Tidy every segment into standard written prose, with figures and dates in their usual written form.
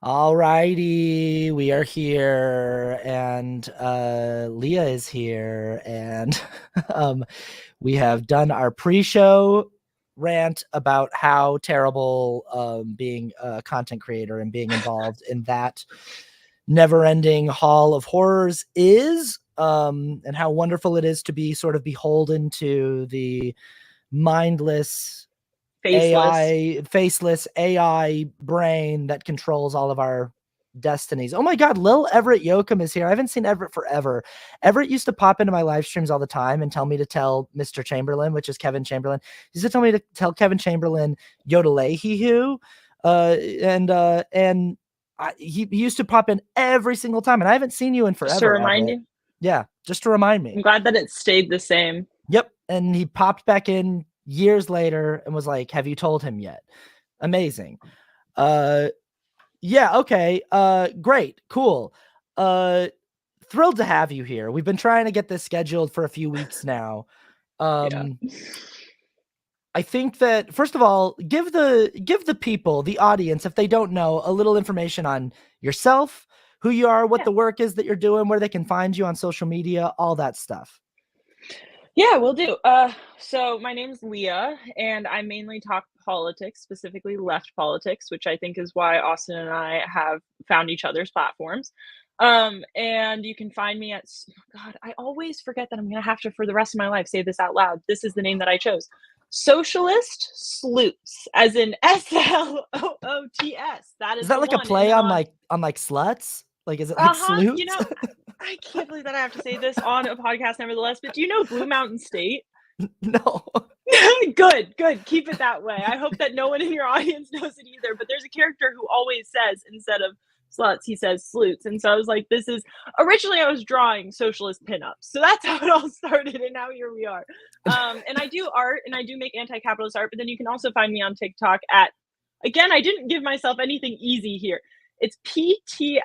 All righty, we are here, and Leah is here, and we have done our pre-show rant about how terrible being a content creator and being involved in that never-ending hall of horrors is, and how wonderful it is to be sort of beholden to the mindless Faceless. faceless AI brain that controls all of our destinies. Oh my God, Lil Everett Yoakum is here. I haven't seen Everett forever. Everett used to pop into my live streams all the time and tell me to tell Mr. Chamberlain, which is Kevin Chamberlain. He used to tell me to tell Kevin Chamberlain Yodelay who, he used to pop in every single time, and I haven't seen you in Just to forever, remind Everett. you. Yeah, just to remind me. I'm glad that it stayed the same. Yep, and he popped back in years later and was like, "Have you told him yet?" Amazing. Yeah, okay. Great, cool. Thrilled to have you here. We've been trying to get this scheduled for a few weeks now. Yeah. I think that first of all, give the people, the audience, if they don't know, a little information on yourself, who you are, what the work is that you're doing, where they can find you on social media, all that stuff. Yeah, we'll do. So my name's Leah, and I mainly talk politics, specifically left politics, which I think is why Austin and I have found each other's platforms. And you can find me at, God, I always forget that I'm going to have to, for the rest of my life, say this out loud. This is the name that I chose. Socialist Sloots, as in Sloots. That Is is that the like a one. play on like sluts? Like, is it like You sleuths? know, I can't believe that I have to say this on a podcast nevertheless, but do you know Blue Mountain State? No. Good. Keep it that way. I hope that no one in your audience knows it either, but there's a character who always says, instead of sluts, he says sleuths. And so I was like, originally I was drawing socialist pinups. So that's how it all started, and now here we are. And I do art, and I do make anti-capitalist art, but then you can also find me on TikTok at, again, I didn't give myself anything easy here. It's PTITE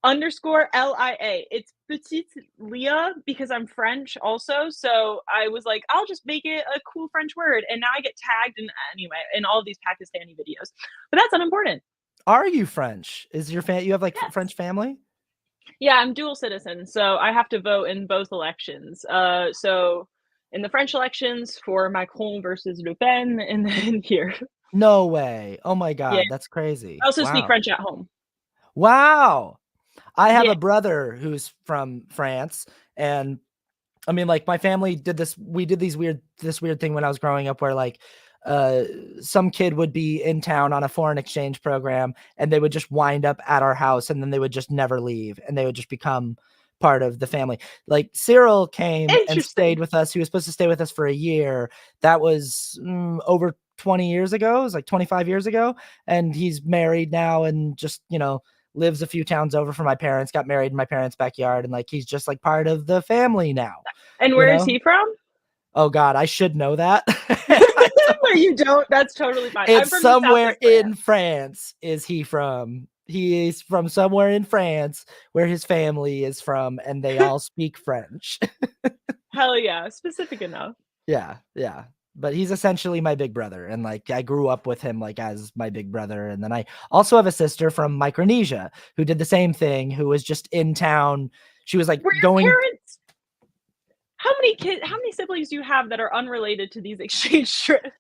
_LIA. It's Petite Leah because I'm French also. So I was like, I'll just make it a cool French word. And now I get tagged in all of these Pakistani videos. But that's unimportant. Are you French? Is your you have like Yes. French family? Yeah, I'm dual citizen. So I have to vote in both elections. So in the French elections for Macron versus Le Pen, and then here. No way. Oh my God, Yeah. that's crazy. I also speak Wow. French at home. Wow. I have Yeah. a brother who's from France, and I mean, like, my family did this. We did this weird thing when I was growing up, where like some kid would be in town on a foreign exchange program, and they would just wind up at our house, and then they would just never leave, and they would just become part of the family. Like, Cyril came and stayed with us. He was supposed to stay with us for a year. That was over 20 years ago. It was like 25 years ago, and he's married now, and just, lives a few towns over from my parents, got married in my parents' backyard, and like, he's just like part of the family now. And where is he from? Oh God, I should know that. But you don't. That's totally fine. It's from somewhere in France. Is he from? He is from somewhere in France where his family is from, and they all speak French. Hell yeah, specific enough. Yeah. But he's essentially my big brother, and like, I grew up with him like as my big brother. And then I also have a sister from Micronesia who did the same thing, who was just in town. She was like going. Parents, how many siblings do you have that are unrelated to these exchange trips?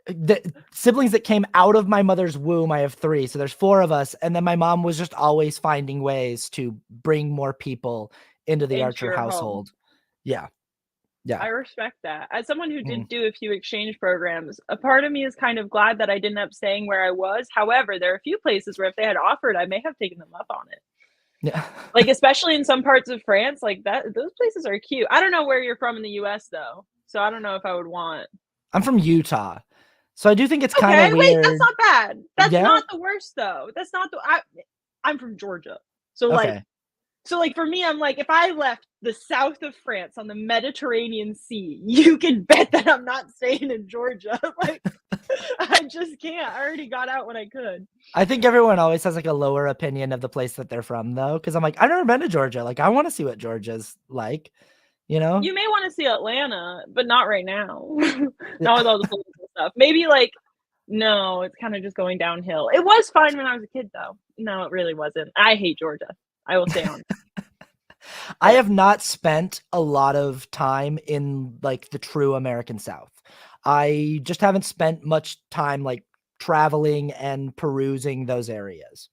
The siblings that came out of my mother's womb, I have 3, so there's 4 of us. And then my mom was just always finding ways to bring more people into the Archer household. Yeah. I respect that. As someone who did do a few exchange programs, a part of me is kind of glad that I didn't end up staying where I was. However, there are a few places where if they had offered, I may have taken them up on it. Yeah. Like, especially in some parts of France, like that, those places are cute. I don't know where you're from in the US though, so I don't know if I would want. I'm from Utah, so I do think it's kind of weird. Wait, that's not bad. That's not the worst though. That's not the. I'm from Georgia, so like for me, I'm like, if I left the south of France on the Mediterranean Sea, you can bet that I'm not staying in Georgia. Like, I just can't. I already got out when I could. I think everyone always has like a lower opinion of the place that they're from though, because I'm like, I've never been to Georgia. Like, I want to see what Georgia's like, You may want to see Atlanta, but not right now. Not with all the political stuff. Maybe like No, it's kind of just going downhill. It was fine when I was a kid, though. No, it really wasn't. I hate Georgia. I will stay on. I But have not spent a lot of time in like the true American South. I just haven't spent much time like traveling and perusing those areas.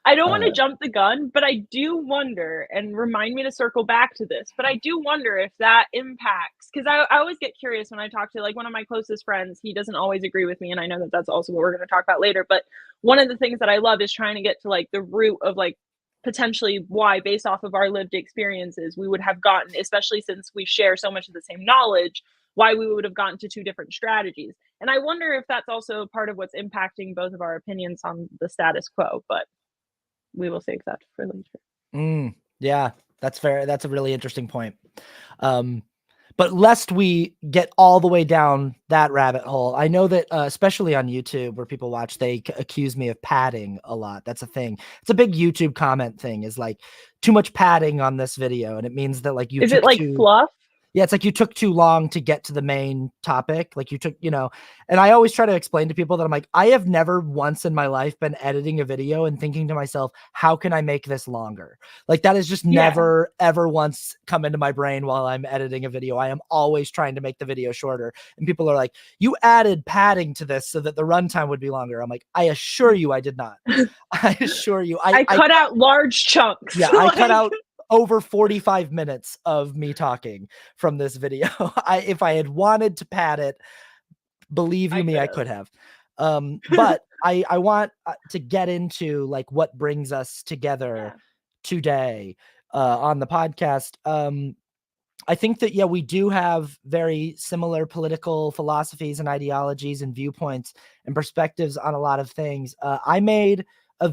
I don't want to Uh, jump the gun, but I do wonder, and remind me to circle back to this, but I do wonder if that impacts, because I always get curious when I talk to like one of my closest friends. He doesn't always agree with me, and I know that that's also what we're going to talk about later. But one of the things that I love is trying to get to like the root of like potentially why, based off of our lived experiences, we would have gotten, especially since we share so much of the same knowledge, why we would have gotten to two different strategies. And I wonder if that's also part of what's impacting both of our opinions on the status quo. But we will save that for later. yeah, that's fair. That's a really interesting point. But lest we get all the way down that rabbit hole, I know that especially on YouTube where people watch, they accuse me of padding a lot. That's a thing. It's a big YouTube comment thing, is like too much padding on this video. And it means that like you Is it took like too fluff? Yeah, it's like you took too long to get to the main topic. Like you took, and I always try to explain to people that I'm like, I have never once in my life been editing a video and thinking to myself, how can I make this longer? Like that has just Yeah. never, ever once come into my brain while I'm editing a video. I am always trying to make the video shorter. And people are like, you added padding to this so that the runtime would be longer. I'm like, I assure you I did not. I assure you. I cut out large chunks. Yeah, I cut out over 45 minutes of me talking from this video. If I had wanted to pad it, believe you me, I could have. But I want to get into like what brings us together today on the podcast. I think that, yeah, we do have very similar political philosophies and ideologies and viewpoints and perspectives on a lot of things. I have a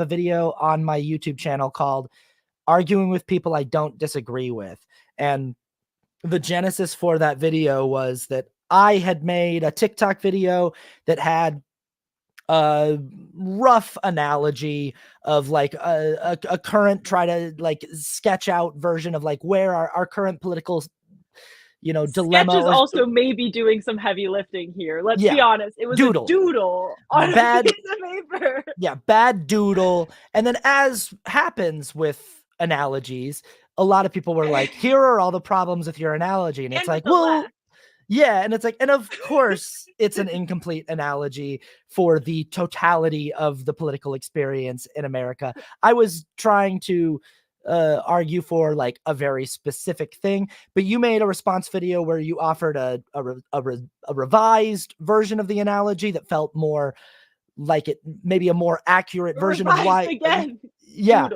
video on my YouTube channel called Arguing with People I Don't Disagree With. And the genesis for that video was that I had made a TikTok video that had a rough analogy of like a current, try to like sketch out version of like where our current political dilemma, Sketch is or also maybe doing some heavy lifting here. Let's be honest. It was doodle. a doodle on Bad, a piece of paper. Yeah, bad doodle. And then, as happens with analogies, a lot of people were like, here are all the problems with your analogy. And it's like, well, yeah. And it's like, and of course, it's an incomplete analogy for the totality of the political experience in America. I was trying to argue for like a very specific thing, but you made a response video where you offered a revised version of the analogy that felt more like it, maybe a more accurate version of why. Again. Yeah.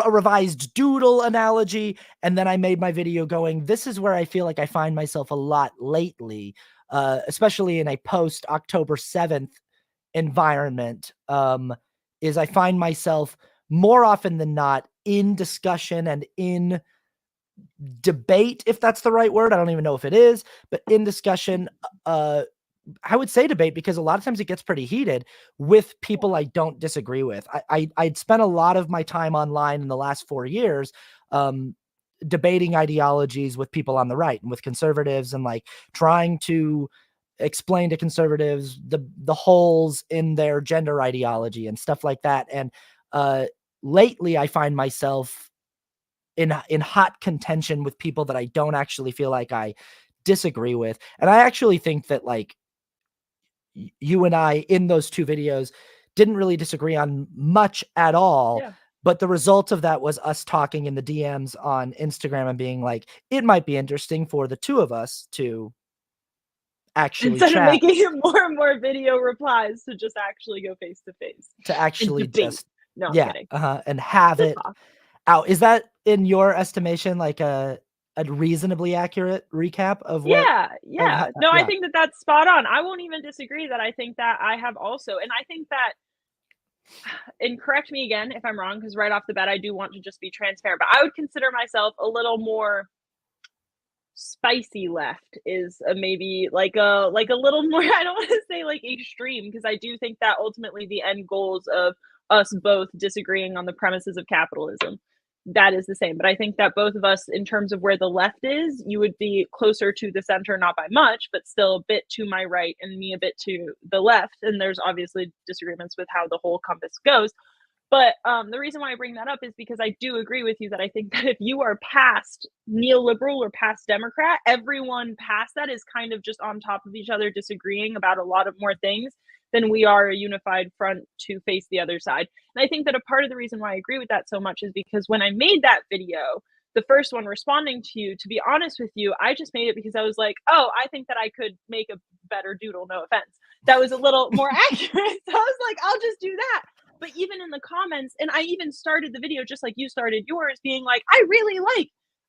A revised doodle analogy. And then I made my video going, this is where I feel like I find myself a lot lately, especially in a post October 7th environment, is I find myself more often than not in discussion and in debate, if that's the right word. I don't even know if it is, but in discussion, I would say debate, because a lot of times it gets pretty heated with people I don't disagree with. I'd spent a lot of my time online in the last 4 years, debating ideologies with people on the right and with conservatives, and like trying to explain to conservatives the holes in their gender ideology and stuff like that. And lately I find myself in hot contention with people that I don't actually feel like I disagree with. And I actually think that like you and I in those two videos didn't really disagree on much at all. Yeah. But the result of that was us talking in the DMs on Instagram and being like, it might be interesting for the two of us to actually instead chat, of making it more and more video replies, to just actually go face to face, to actually just I'm kidding. And have Just it talk. out. Is that, in your estimation, like a reasonably accurate recap of what? No, I think that that's spot on. I won't even disagree that I think that I have also, and I think that, and correct me again if I'm wrong, because right off the bat I do want to just be transparent, but I would consider myself a little more spicy left, is maybe like a little more, I don't want to say like extreme, because I do think that ultimately the end goals of us both disagreeing on the premises of capitalism that is the same. But I think that both of us, in terms of where the left is, you would be closer to the center, not by much, but still a bit to my right, and me a bit to the left. And there's obviously disagreements with how the whole compass goes. But the reason why I bring that up is because I do agree with you that I think that if you are past neoliberal or past Democrat, everyone past that is kind of just on top of each other, disagreeing about a lot of more things than we are a unified front to face the other side. And I think that a part of the reason why I agree with that so much is because when I made that video, the first one responding to you, to be honest with you, I just made it because I was like, oh, I think that I could make a better doodle, no offense. That was a little more accurate. So I was like, I'll just do that. But even in the comments, and I even started the video just like you started yours, being like, I really like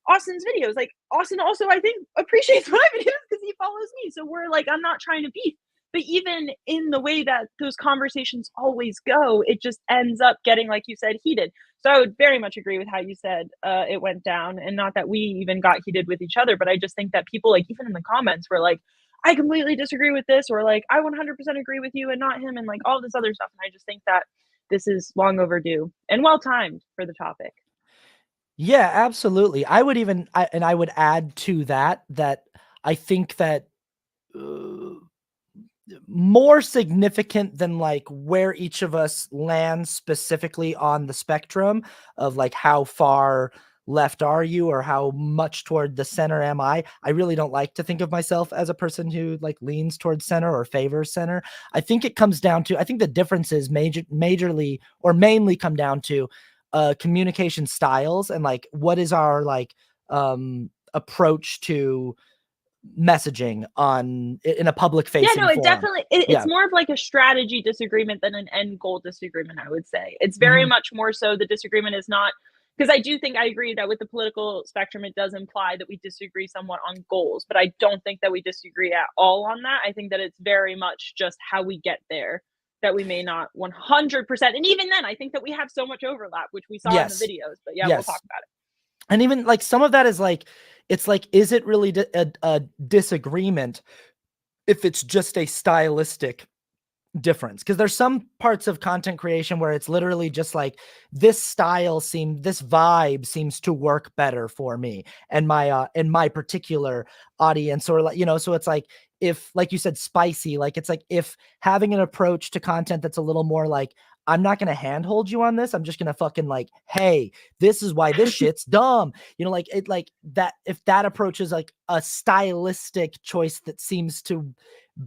Austin's videos. Like, Austin also, I think, appreciates my videos because he follows me. So we're like, I'm not trying to beef. But even in the way that those conversations always go, it just ends up getting, like you said, heated. So I would very much agree with how you said it went down. And not that we even got heated with each other, but I just think that people, like, even in the comments were like, I completely disagree with this, or like, I 100% agree with you and not him, and like all this other stuff. And I just think that this is long overdue and well timed for the topic. Yeah, absolutely. I would even, I would add to that, that I think that more significant than like where each of us lands specifically on the spectrum of like how far left are you or how much toward the center am I really don't like to think of myself as a person who like leans towards center or favors center. I think it comes down to, I think the differences majorly or mainly come down to communication styles and like what is our like approach to messaging in a public Yeah, no, facing it forum. definitely, Yeah. it's more of like a strategy disagreement than an end goal disagreement, I would say. It's very Mhm. much more so the disagreement is not, because I do think I agree that with the political spectrum, it does imply that we disagree somewhat on goals, but I don't think that we disagree at all on that. I think that it's very much just how we get there that we may not 100%. And even then, I think that we have so much overlap, which we saw in the Yes. videos. But yeah, we'll talk Yes. about it. And even like some of that is like, it's like, is it really a disagreement if it's just a stylistic difference? Because there's some parts of content creation where it's literally just like this vibe seems to work better for me and my particular audience, or like, so it's like, if like you said, spicy, like it's like if having an approach to content that's a little more like, I'm not gonna handhold you on this, I'm just gonna fucking like, hey, this is why this shit's dumb, like it, like that, if that approach is like a stylistic choice that seems to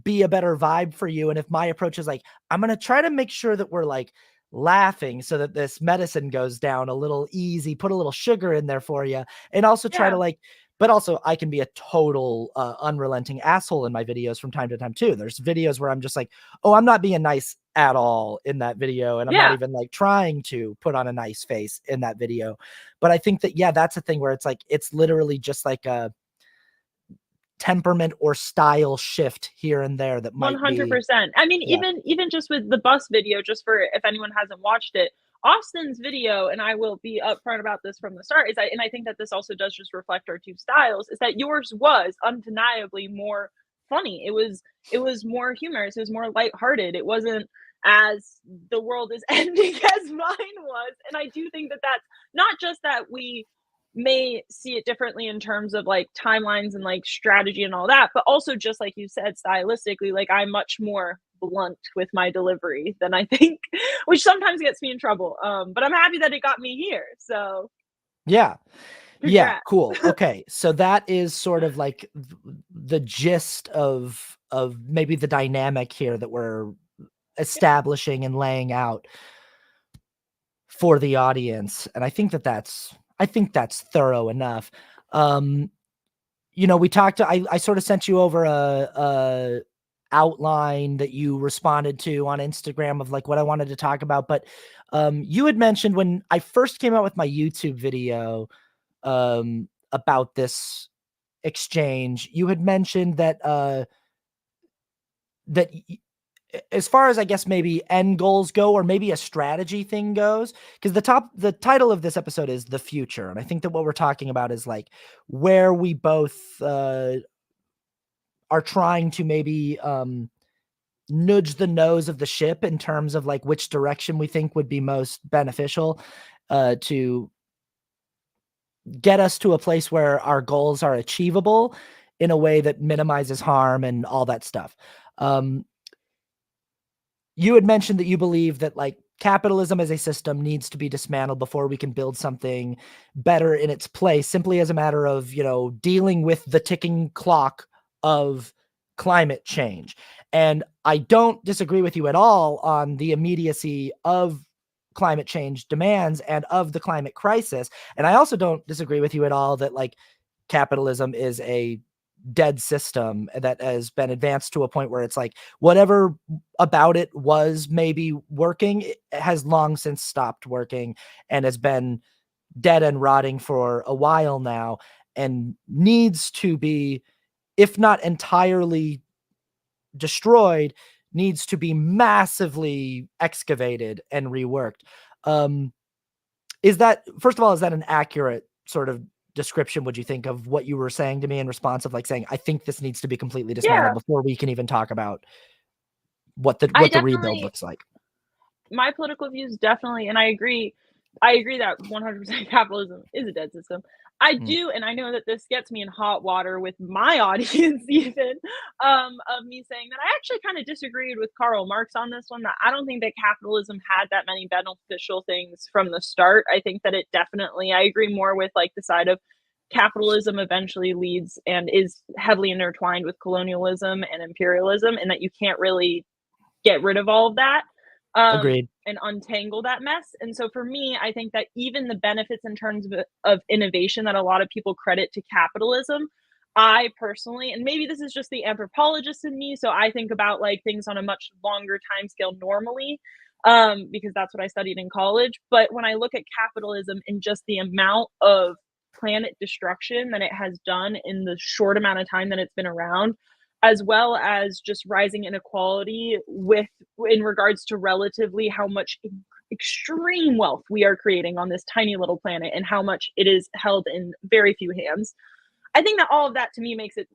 be a better vibe for you. And if my approach is like, I'm going to try to make sure that we're like laughing so that this medicine goes down a little easy, put a little sugar in there for you. And also try to Yeah. like, but also I can be a total unrelenting asshole in my videos from time to time too. There's videos where I'm just like, oh, I'm not being nice at all in that video. And I'm not Yeah. even like trying to put on a nice face in that video. But I think that, yeah, that's a thing where it's like, it's literally just like a temperament or style shift here and there that might be. 100%. I mean, Yeah. even just with the bus video, just for if anyone hasn't watched it, Austin's video, and I will be upfront about this from the start, and I think that this also does just reflect our two styles, is that yours was undeniably more funny. It was more humorous. It was more lighthearted. It wasn't as the world is ending as mine was. And I do think that that's not just that we may see it differently in terms of like timelines and like strategy and all that, but also just like you said, stylistically, like I'm much more blunt with my delivery than I think, which sometimes gets me in trouble. But I'm happy that it got me here. So Yeah. Yeah. congrats. Cool. Okay. So that is sort of like the gist of maybe the dynamic here that we're establishing and laying out for the audience. And I think that that's thorough enough. We talked to, I sort of sent you over a outline that you responded to on Instagram of like what I wanted to talk about. But you had mentioned when I first came out with my YouTube video about this exchange, you had mentioned that that as far as I guess maybe end goals go, or maybe a strategy thing goes, because the title of this episode is The Future. And I think that what we're talking about is like where we both are trying to maybe nudge the nose of the ship in terms of like which direction we think would be most beneficial to get us to a place where our goals are achievable in a way that minimizes harm and all that stuff. You had mentioned that you believe that like capitalism as a system needs to be dismantled before we can build something better in its place, simply as a matter of, dealing with the ticking clock of climate change. And I don't disagree with you at all on the immediacy of climate change demands and of the climate crisis. And I also don't disagree with you at all that like capitalism is a dead system that has been advanced to a point where it's like whatever about it was maybe working, it has long since stopped working and has been dead and rotting for a while now, and needs to be, if not entirely destroyed, needs to be massively excavated and reworked. Is that, first of all, is that an accurate sort of description, would you think, of what you were saying to me in response of like saying, I think this needs to be completely dismantled Yeah, before we can even talk about what I the rebuild definitely, looks like? my political views definitely, and I agree that 100% capitalism is a dead system. I Mm, do, and I know that this gets me in hot water with my audience, even of me saying that I actually kind of disagreed with Karl Marx on this one. That I don't think that capitalism had that many beneficial things from the start. I think that it definitely, I agree more with like the side of capitalism eventually leads and is heavily intertwined with colonialism and imperialism, and that you can't really get rid of all of that, agreed. and untangle that mess. And so for me, I think that even the benefits in terms of innovation that a lot of people credit to capitalism, I personally, and maybe this is just the anthropologist in me, so I think about like things on a much longer time scale normally, because that's what I studied in college. But when I look at capitalism and just the amount of planet destruction that it has done in the short amount of time that it's been around, as well as just rising inequality with in regards to relatively how much extreme wealth we are creating on this tiny little planet and how much it is held in very few hands. I think that all of that to me makes it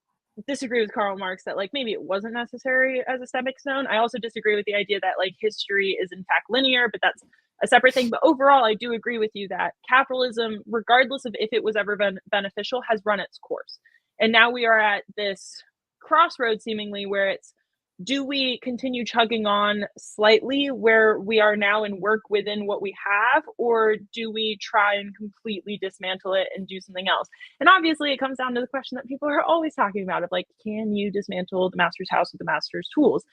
disagree with Karl Marx that like maybe it wasn't necessary as a stepping stone. I also disagree with the idea that like history is in fact linear, but that's a separate thing. But overall, I do agree with you that capitalism, regardless of if it was ever been beneficial, has run its course. And now we are at this crossroads seemingly where it's, do we continue chugging on slightly where we are now and work within what we have, or do we try and completely dismantle it and do something else? And obviously, it comes down to the question that people are always talking about of like, can you dismantle the master's house with the master's tools?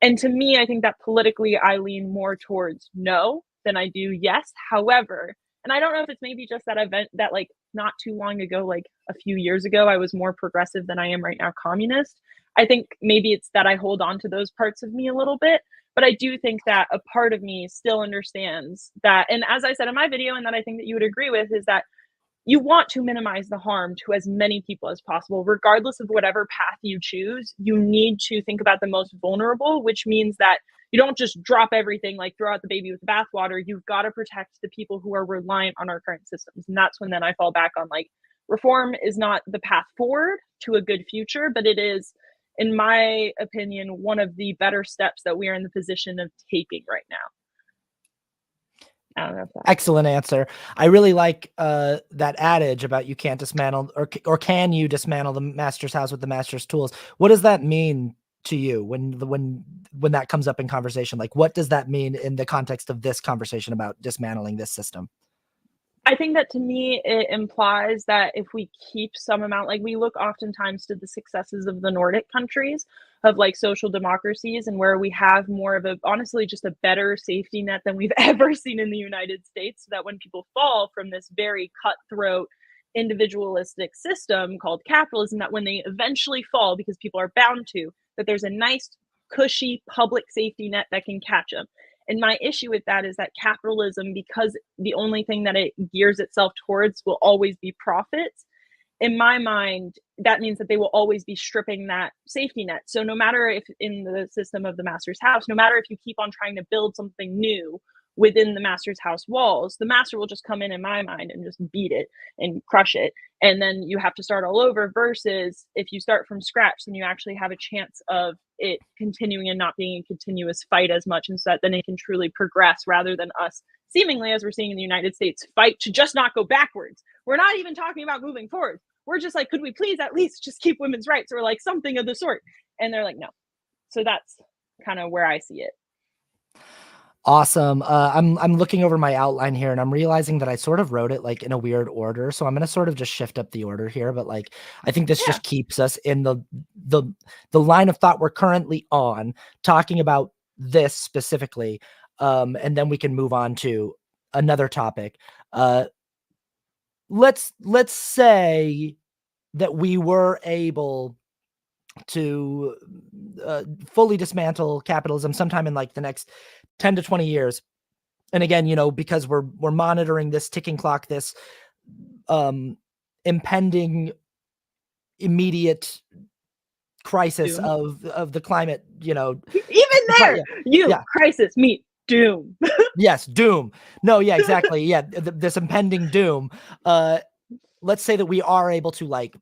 And to me, I think that politically, I lean more towards no than I do yes. However, and I don't know if it's maybe just that event that like not too long ago, like a few years ago, I was more progressive than I am right now, communist. I think maybe it's that I hold on to those parts of me a little bit. But I do think that a part of me still understands that. And as I said in my video, and that I think that you would agree with, is that you want to minimize the harm to as many people as possible, regardless of whatever path you choose. You need to think about the most vulnerable, which means that you don't just drop everything, like throw out the baby with the bathwater. You've got to protect the people who are reliant on our current systems. And that's when then I fall back on like reform is not the path forward to a good future, but it is, in my opinion, one of the better steps that we are in the position of taking right now. I don't know if that. Excellent answer. I really like that adage about you can't dismantle or can you dismantle the master's house with the master's tools. What does that mean to you when that comes up in conversation? Like, what does that mean in the context of this conversation about dismantling this system? I think that to me, it implies that if we keep some amount, like we look oftentimes to the successes of the Nordic countries, of like social democracies, and where we have more of a, honestly, just a better safety net than we've ever seen in the United States, so that when people fall from this very cutthroat, individualistic system called capitalism, that when they eventually fall, because people are bound to, that there's a nice, cushy public safety net that can catch them. And my issue with that is that capitalism, because the only thing that it gears itself towards will always be profits, in my mind, that means that they will always be stripping that safety net. So no matter if in the system of the master's house, no matter if you keep on trying to build something new within the master's house walls, the master will just come in my mind, and just beat it and crush it. And then you have to start all over, versus if you start from scratch, then you actually have a chance of it continuing and not being a continuous fight as much. And so that then it can truly progress, rather than us seemingly, as we're seeing in the United States, fight to just not go backwards. We're not even talking about moving forward. We're just like, could we please at least just keep women's rights, or like something of the sort? And they're like, no. So that's kind of where I see it. Awesome. I'm looking over my outline here, and I'm realizing that I sort of wrote it like in a weird order. So I'm gonna sort of just shift up the order here, but like I think this Yeah. just keeps us in the line of thought we're currently on, talking about this specifically. And then we can move on to another topic. Let's say that we were able to fully dismantle capitalism sometime in like the next 10 to 20 years. And again, you know, because we're monitoring this ticking clock, this impending immediate crisis Doom. of the climate, you know. Even there, Yeah. crisis meet doom. Yes, doom. No, yeah, exactly. Yeah, this impending doom. Let's say that we are able to like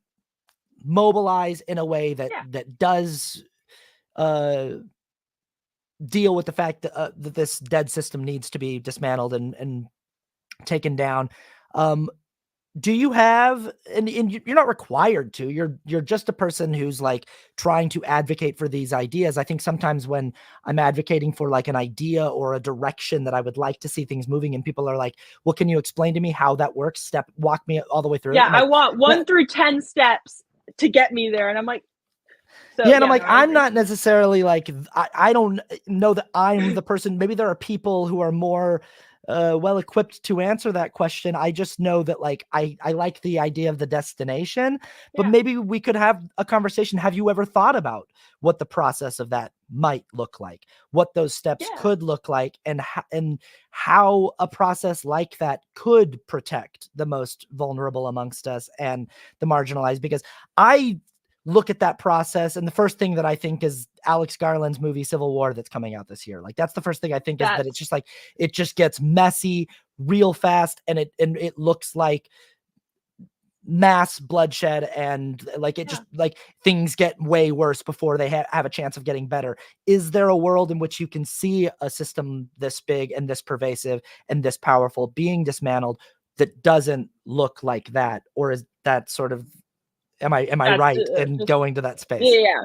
mobilize in a way that does deal with the fact that this dead system needs to be dismantled and taken down. Do you have, and you're not required to, you're just a person who's like trying to advocate for these ideas. I think sometimes when I'm advocating for like an idea or a direction that I would like to see things moving, and people are like, well, can you explain to me how that works? Walk me all the way through. Yeah, Like, I want 1 through 10 steps to get me there. And I'm like, so yeah, and I'm like, no, I'm not necessarily like, I don't know that I'm the person. Maybe there are people who are more well equipped to answer that question. I just know that like I like the idea of the destination, but maybe we could have a conversation. Have you ever thought about what the process of that might look like, what those steps could look like, and how a process like that could protect the most vulnerable amongst us and the marginalized? Because I look at that process, and the first thing that I think is Alex Garland's movie Civil War that's coming out this year. Like that's the first thing I think is that it's just like it just gets messy real fast, and it looks like mass bloodshed, and like it just like things get way worse before they have a chance of getting better. Is there a world in which you can see a system this big and this pervasive and this powerful being dismantled that doesn't look like that? Or is that sort of, am I right in going to that space? Yeah.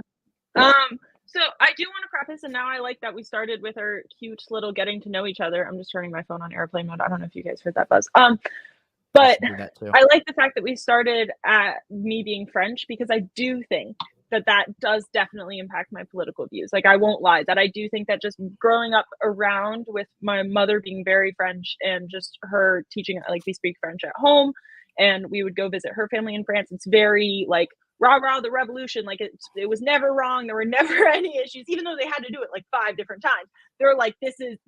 So I do want to preface, and now I like that we started with our cute little getting to know each other. I'm just turning my phone on airplane mode. I don't know if you guys heard that buzz. But I like the fact that we started at me being French, because I do think that does definitely impact my political views. Like, I won't lie, that I do think that just growing up around with my mother being very French, and just her teaching, like, we speak French at home, and we would go visit her family in France. It's very like rah rah the revolution. Like it was never wrong. There were never any issues, even though they had to do it like 5 different times. They're like,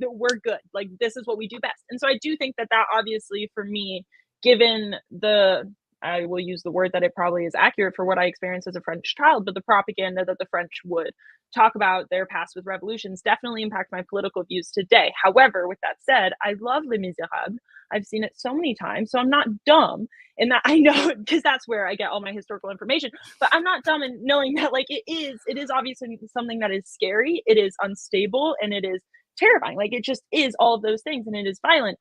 we're good. Like, this is what we do best. And so I do think that obviously for me, given I will use the word that it probably is accurate for what I experienced as a French child, but the propaganda that the French would talk about their past with revolutions definitely impact my political views today. However, with that said, I love Les Miserables. I've seen it so many times, so I'm not dumb in that. I know, because that's where I get all my historical information, but I'm not dumb in knowing that like it is obviously something that is scary, it is unstable, and it is terrifying. Like, it just is all of those things, and it is violent.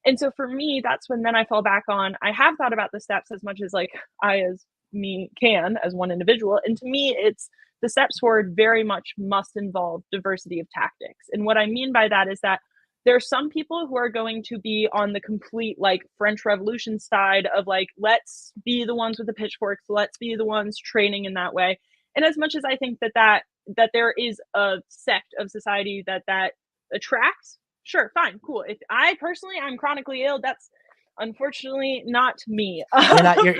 And so for me, that's when then I fall back on, I have thought about the steps as much as like I as me can as one individual. And to me, it's the steps forward very much must involve diversity of tactics. And what I mean by that is that there are some people who are going to be on the complete like French Revolution side of like, let's be the ones with the pitchforks, let's be the ones training in that way. And as much as I think that there is a sect of society that attracts, sure, fine, cool. If I'm chronically ill, that's unfortunately not me.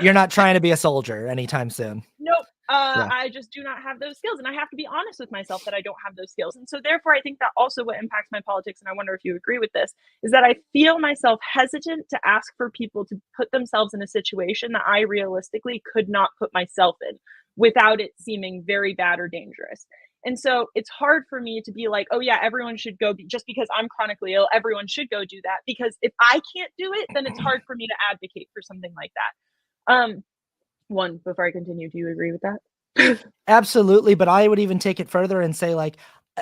You're not trying to be a soldier anytime soon. Nope. I just do not have those skills, and I have to be honest with myself that I don't have those skills. And so therefore I think that also what impacts my politics, and I wonder if you agree with this, is that I feel myself hesitant to ask for people to put themselves in a situation that I realistically could not put myself in without it seeming very bad or dangerous. And so it's hard for me to be like, oh yeah, everyone should go, just because I'm chronically ill, everyone should go do that. Because if I can't do it, then it's hard for me to advocate for something like that. One, before I continue, do you agree with that? Absolutely, but I would even take it further and say, like,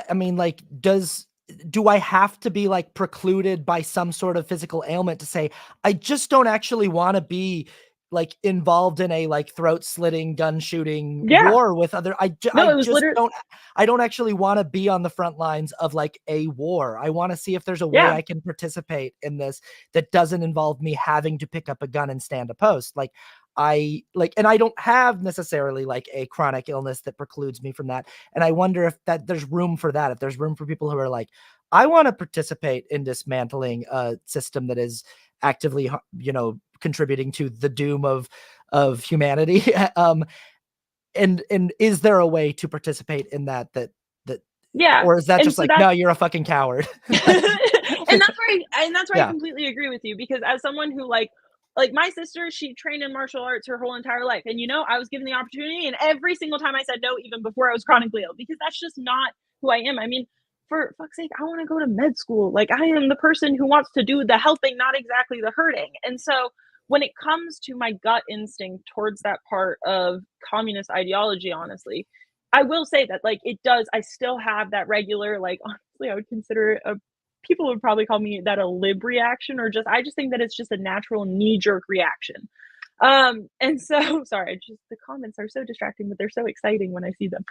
I mean, like, do I have to be, like, precluded by some sort of physical ailment to say, I just don't actually wanna be, like, involved in a, like, throat-slitting, gun-shooting Yeah. war with other No, I it was just literally, don't actually wanna be on the front lines of, like, a war. I wanna see if there's a way yeah. I can participate in this that doesn't involve me having to pick up a gun and stand a post. Like, and I don't have necessarily like a chronic illness that precludes me from that. And I wonder if there's room for that, if there's room for people who are like, I want to participate in dismantling a system that is actively, contributing to the doom of humanity. And is there a way to participate in that, Yeah. or is that And just so like, no, that's you're a fucking coward? Like, and that's where I yeah. completely agree with you, because as someone who like my sister, she trained in martial arts her whole entire life. And I was given the opportunity, and every single time I said no, even before I was chronically ill, because that's just not who I am. I mean, for fuck's sake, I want to go to med school. Like, I am the person who wants to do the helping, not exactly the hurting. And so when it comes to my gut instinct towards that part of communist ideology, honestly, I will say that, like, it does, I still have that regular, like, honestly, I would consider it a, people would probably call me that a lib reaction, or just, I just think that it's just a natural knee jerk reaction. And so sorry, just the comments are so distracting, but they're so exciting when I see them.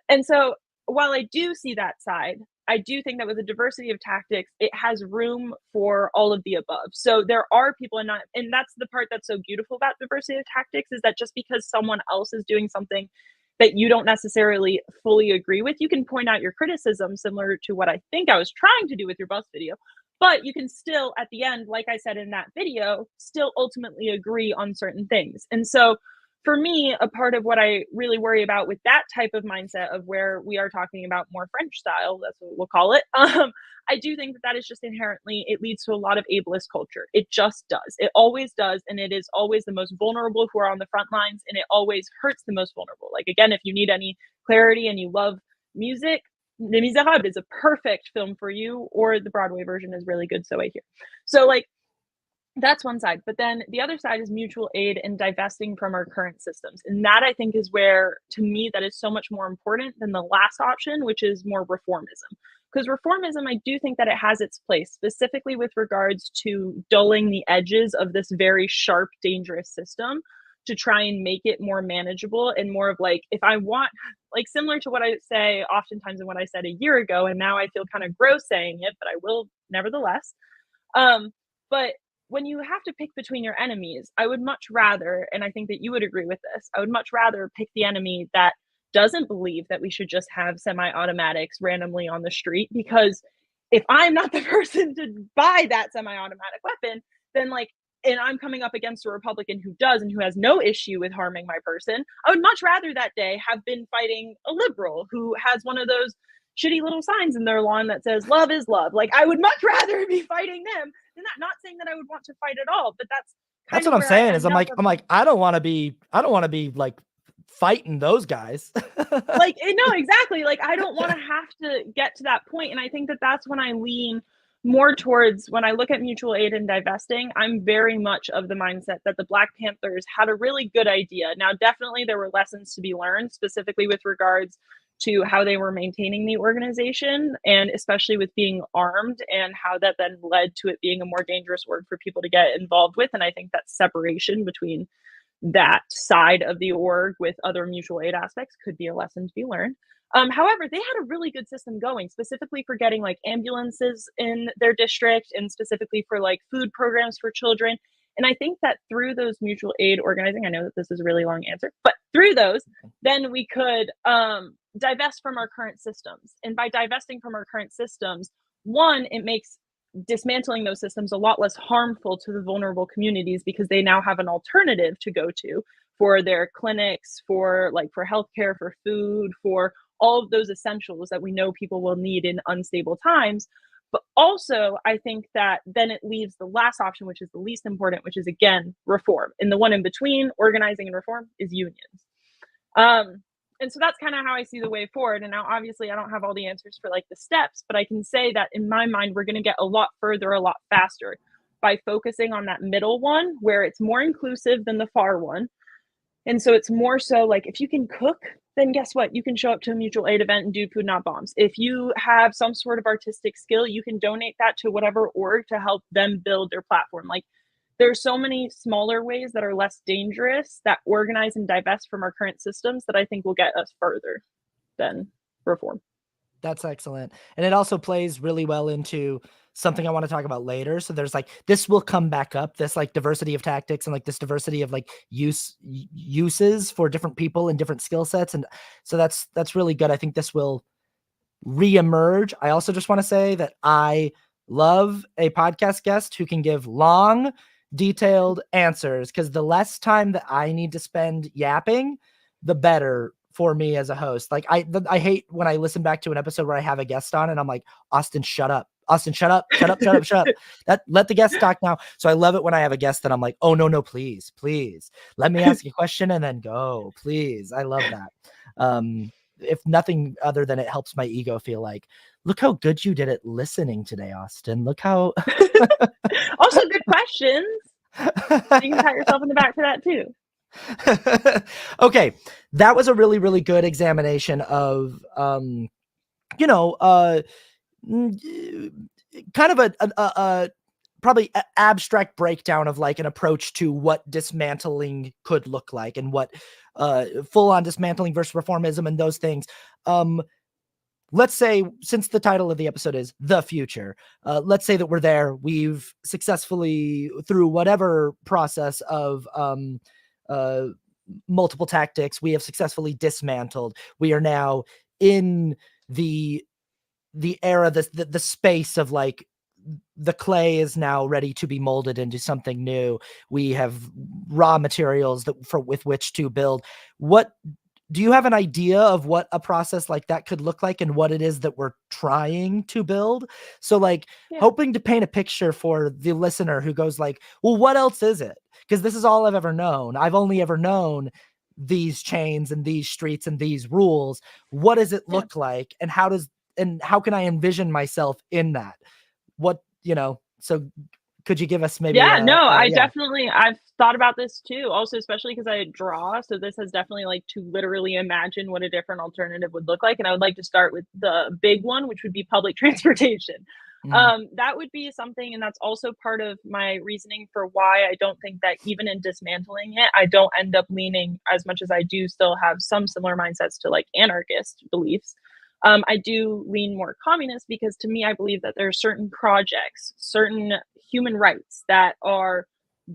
And so while I do see that side, I do think that with a diversity of tactics, it has room for all of the above. So there are people, and that's the part that's so beautiful about diversity of tactics, is that just because someone else is doing something that you don't necessarily fully agree with, you can point out your criticism, similar to what I think I was trying to do with your bus video. But you can still, at the end, like I said in that video, still ultimately agree on certain things. And so for me, a part of what I really worry about with that type of mindset, of where we are talking about more French style, that's what we'll call it, I do think that that is just inherently, it leads to a lot of ableist culture. It just does. It always does. And it is always the most vulnerable who are on the front lines. And it always hurts the most vulnerable. Like, again, if you need any clarity and you love music, Les Miserables is a perfect film for you, or the Broadway version is really good. So I hear. So, like, that's one side. But then the other side is mutual aid and divesting from our current systems. And that, I think, is where, to me, that is so much more important than the last option, which is more reformism. Because reformism, I do think that it has its place, specifically with regards to dulling the edges of this very sharp, dangerous system, to try and make it more manageable, and more of like, if I want, like, similar to what I say oftentimes and what I said a year ago, and now I feel kind of gross saying it, but I will nevertheless. But when you have to pick between your enemies, I would much rather, and I think that you would agree with this, I would much rather pick the enemy that doesn't believe that we should just have semi-automatics randomly on the street. Because if I'm not the person to buy that semi-automatic weapon, then, like, and I'm coming up against a Republican who does, and who has no issue with harming my person, I would much rather that day have been fighting a liberal who has one of those shitty little signs in their lawn that says love is love. Like, I would much rather be fighting them than that. Not saying that I would want to fight at all, but that's That's kind what of I'm where I saying, is end up. I don't wanna be, like, fighting those guys. Like, no, exactly. Like, I don't want to have to get to that point. And I think that that's when I lean more towards, when I look at mutual aid and divesting, I'm very much of the mindset that the Black Panthers had a really good idea. Now, definitely there were lessons to be learned, specifically with regards to how they were maintaining the organization, and especially with being armed, and how that then led to it being a more dangerous org for people to get involved with. And I think that separation between that side of the org with other mutual aid aspects could be a lesson to be learned. However, they had a really good system going, specifically for getting, like, ambulances in their district, and specifically for, like, food programs for children. And I think that through those mutual aid organizing, I know that this is a really long answer, but through those, then we could divest from our current systems. And by divesting from our current systems, one, it makes dismantling those systems a lot less harmful to the vulnerable communities, because they now have an alternative to go to for their clinics, for, like, for healthcare, for food, for all of those essentials that we know people will need in unstable times. But also, I think that then it leaves the last option, which is the least important, which is, again, reform. And the one in between organizing and reform is unions. And so that's kind of how I see the way forward. And now, obviously, I don't have all the answers for like the steps, but I can say that in my mind, we're going to get a lot further, a lot faster by focusing on that middle one where it's more inclusive than the far one. And so it's more so like if you can cook, then guess what? You can show up to a mutual aid event and do food not bombs. If you have some sort of artistic skill, you can donate that to whatever org to help them build their platform. Like there's so many smaller ways that are less dangerous that organize and divest from our current systems that I think will get us further than reform. That's excellent. And it also plays really well into something I want to talk about later. So there's like, this will come back up, this like diversity of tactics and like this diversity of like uses for different people and different skill sets. And so that's really good. I think this will reemerge. I also just want to say that I love a podcast guest who can give long, detailed answers, because the less time that I need to spend yapping, the better for me as a host. Like I hate when I listen back to an episode where I have a guest on and I'm like, Austin, shut up. Austin, shut up, shut up, shut up, shut up. Let the guest talk now. So I love it when I have a guest that I'm like, oh no, please, let me ask a question and then go, please. I love that. If nothing other than it helps my ego feel like, look how good you did at listening today, Austin. Look how also good questions. You can pat yourself in the back for that too. Okay, that was a really, really good examination of kind of a probably abstract breakdown of like an approach to what dismantling could look like and what full-on dismantling versus reformism and those things. Let's say, since the title of the episode is The Future, let's say that we're there. We've successfully, through whatever process of multiple tactics, we have successfully dismantled. We are now in the era, the space of like, the clay is now ready to be molded into something new. We have raw materials with which to build. What do you have an idea of what a process like that could look like and what it is that we're trying to build? So like hoping to paint a picture for the listener who goes like, well, what else is it? Because this is all I've ever known. I've only ever known these chains and these streets and these rules. What does it look like? And how can I envision myself in that? So could you give us maybe I've thought about this too, also especially because I draw, so this has definitely like to literally imagine what a different alternative would look like. And I would like to start with the big one, which would be public transportation. That would be something, and that's also part of my reasoning for why I don't think that even in dismantling it, I don't end up leaning, as much as I do still have some similar mindsets to like anarchist beliefs, I do lean more communist, because to me, I believe that there are certain projects, certain human rights that are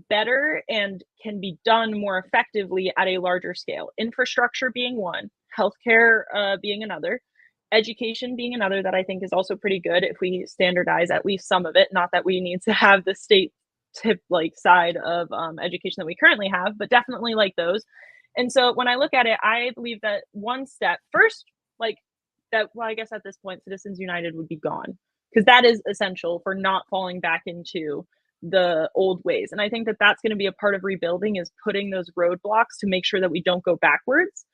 better and can be done more effectively at a larger scale. Infrastructure being one, healthcare being another, education being another that I think is also pretty good if we standardize at least some of it. Not that we need to have the state tip like side of education that we currently have, but definitely like those. And so when I look at it, I believe that one step first, like that, well, I guess at this point, Citizens United would be gone, because that is essential for not falling back into the old ways. And I think that that's going to be a part of rebuilding, is putting those roadblocks to make sure that we don't go backwards.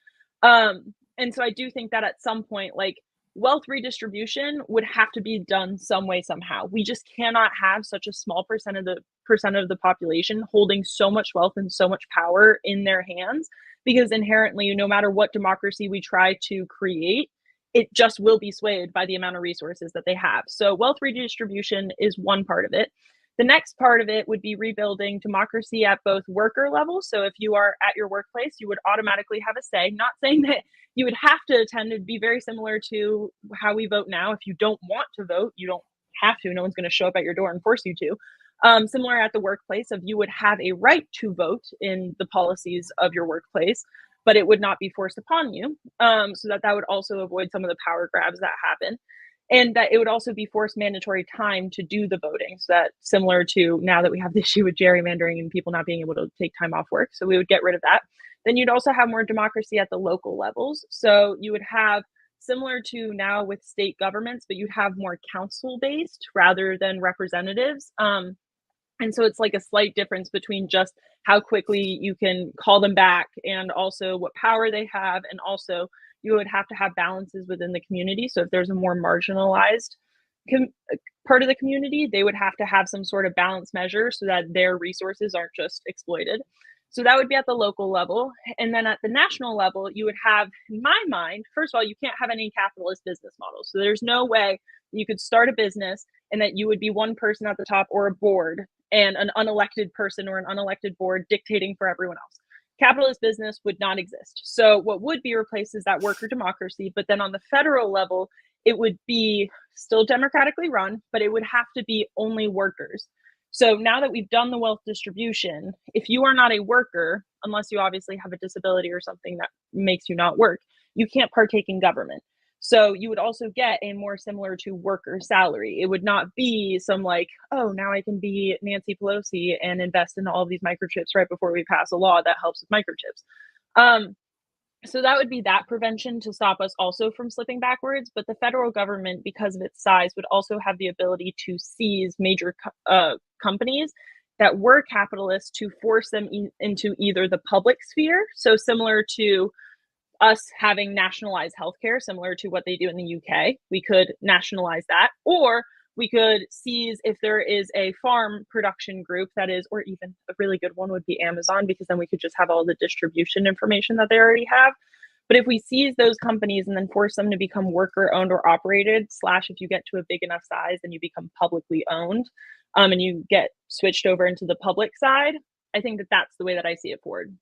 And so I do think that at some point, like wealth redistribution would have to be done some way, somehow. We just cannot have such a small percent of the population holding so much wealth and so much power in their hands, because inherently, no matter what democracy we try to create, it just will be swayed by the amount of resources that they have. So wealth redistribution is one part of it. The next part of it would be rebuilding democracy at both worker levels. So if you are at your workplace, you would automatically have a say. Not saying that you would have to attend. It'd be very similar to how we vote now. If you don't want to vote, you don't have to. No one's going to show up at your door and force you to. Similar at the workplace, of you would have a right to vote in the policies of your workplace, but it would not be forced upon you. So that would also avoid some of the power grabs that happen. And that it would also be forced mandatory time to do the voting. So that, similar to now that we have the issue with gerrymandering and people not being able to take time off work. So we would get rid of that. Then you'd also have more democracy at the local levels. So you would have, similar to now with state governments, but you'd have more council based rather than representatives. And so it's like a slight difference between just how quickly you can call them back and also what power they have. And also, you would have to have balances within the community. So if there's a more marginalized part of the community, they would have to have some sort of balance measure so that their resources aren't just exploited. So that would be at the local level. And then at the national level, you would have, in my mind, first of all, you can't have any capitalist business models. So there's no way you could start a business and that you would be one person at the top or a board and an unelected person or an unelected board dictating for everyone else. Capitalist business would not exist. So what would be replaced is that worker democracy. But then on the federal level, it would be still democratically run, but it would have to be only workers. So now that we've done the wealth distribution, if you are not a worker, unless you obviously have a disability or something that makes you not work, you can't partake in government. So you would also get a more similar to worker salary. It would not be some like, oh, now I can be Nancy Pelosi and invest in all of these microchips right before we pass a law that helps with microchips. So that would be that prevention to stop us also from slipping backwards. But the federal government, because of its size, would also have the ability to seize major companies that were capitalists to force them into either the public sphere. So similar to us having nationalized healthcare, similar to what they do in the UK, we could nationalize that, or we could seize if there is a farm production group that is, or even a really good one would be Amazon, because then we could just have all the distribution information that they already have. But if we seize those companies and then force them to become worker owned or operated, slash, if you get to a big enough size, then you become publicly owned, and you get switched over into the public side, I think that that's the way that I see it forward.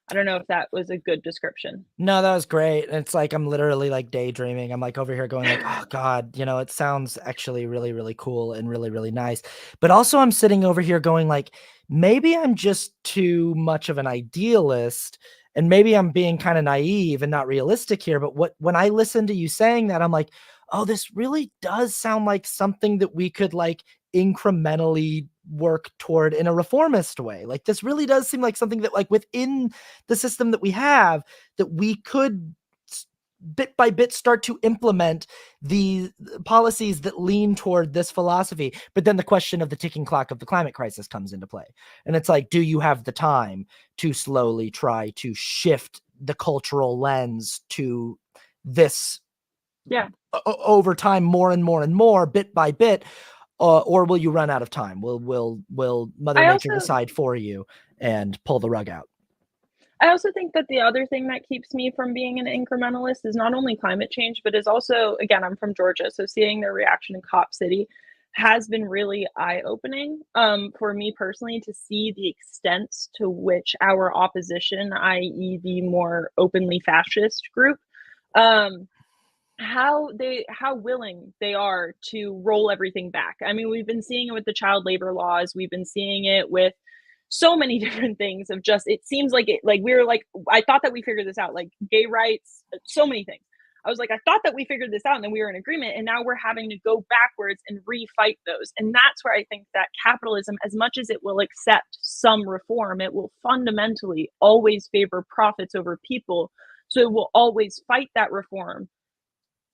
I don't know if that was a good description. No, that was great. It's like I'm literally like daydreaming. I'm like over here going like, "Oh god, it sounds actually really, really cool and really, really nice." But also I'm sitting over here going like, maybe I'm just too much of an idealist and maybe I'm being kind of naive and not realistic here, but when I listen to you saying that, I'm like, "Oh, this really does sound like something that we could like incrementally work toward in a reformist way." Like this really does seem like something that like within the system that we have, that we could bit by bit start to implement the policies that lean toward this philosophy. But then the question of the ticking clock of the climate crisis comes into play. And it's like, do you have the time to slowly try to shift the cultural lens to this over time, more and more and more, bit by bit? Or will you run out of time? Will Mother Nature decide for you and pull the rug out? I also think that the other thing that keeps me from being an incrementalist is not only climate change, but is also, again, I'm from Georgia, so seeing their reaction in Cop City has been really eye-opening for me personally, to see the extent to which our opposition, i.e. the more openly fascist group, how willing they are to roll everything back. I mean, we've been seeing it with the child labor laws. We've been seeing it with so many different things of just, it seems like it, like we were like, I thought that we figured this out, like gay rights, so many things. I was like, I thought that we figured this out and then we were in agreement, and now we're having to go backwards and refight those. And that's where I think that capitalism, as much as it will accept some reform, it will fundamentally always favor profits over people. So it will always fight that reform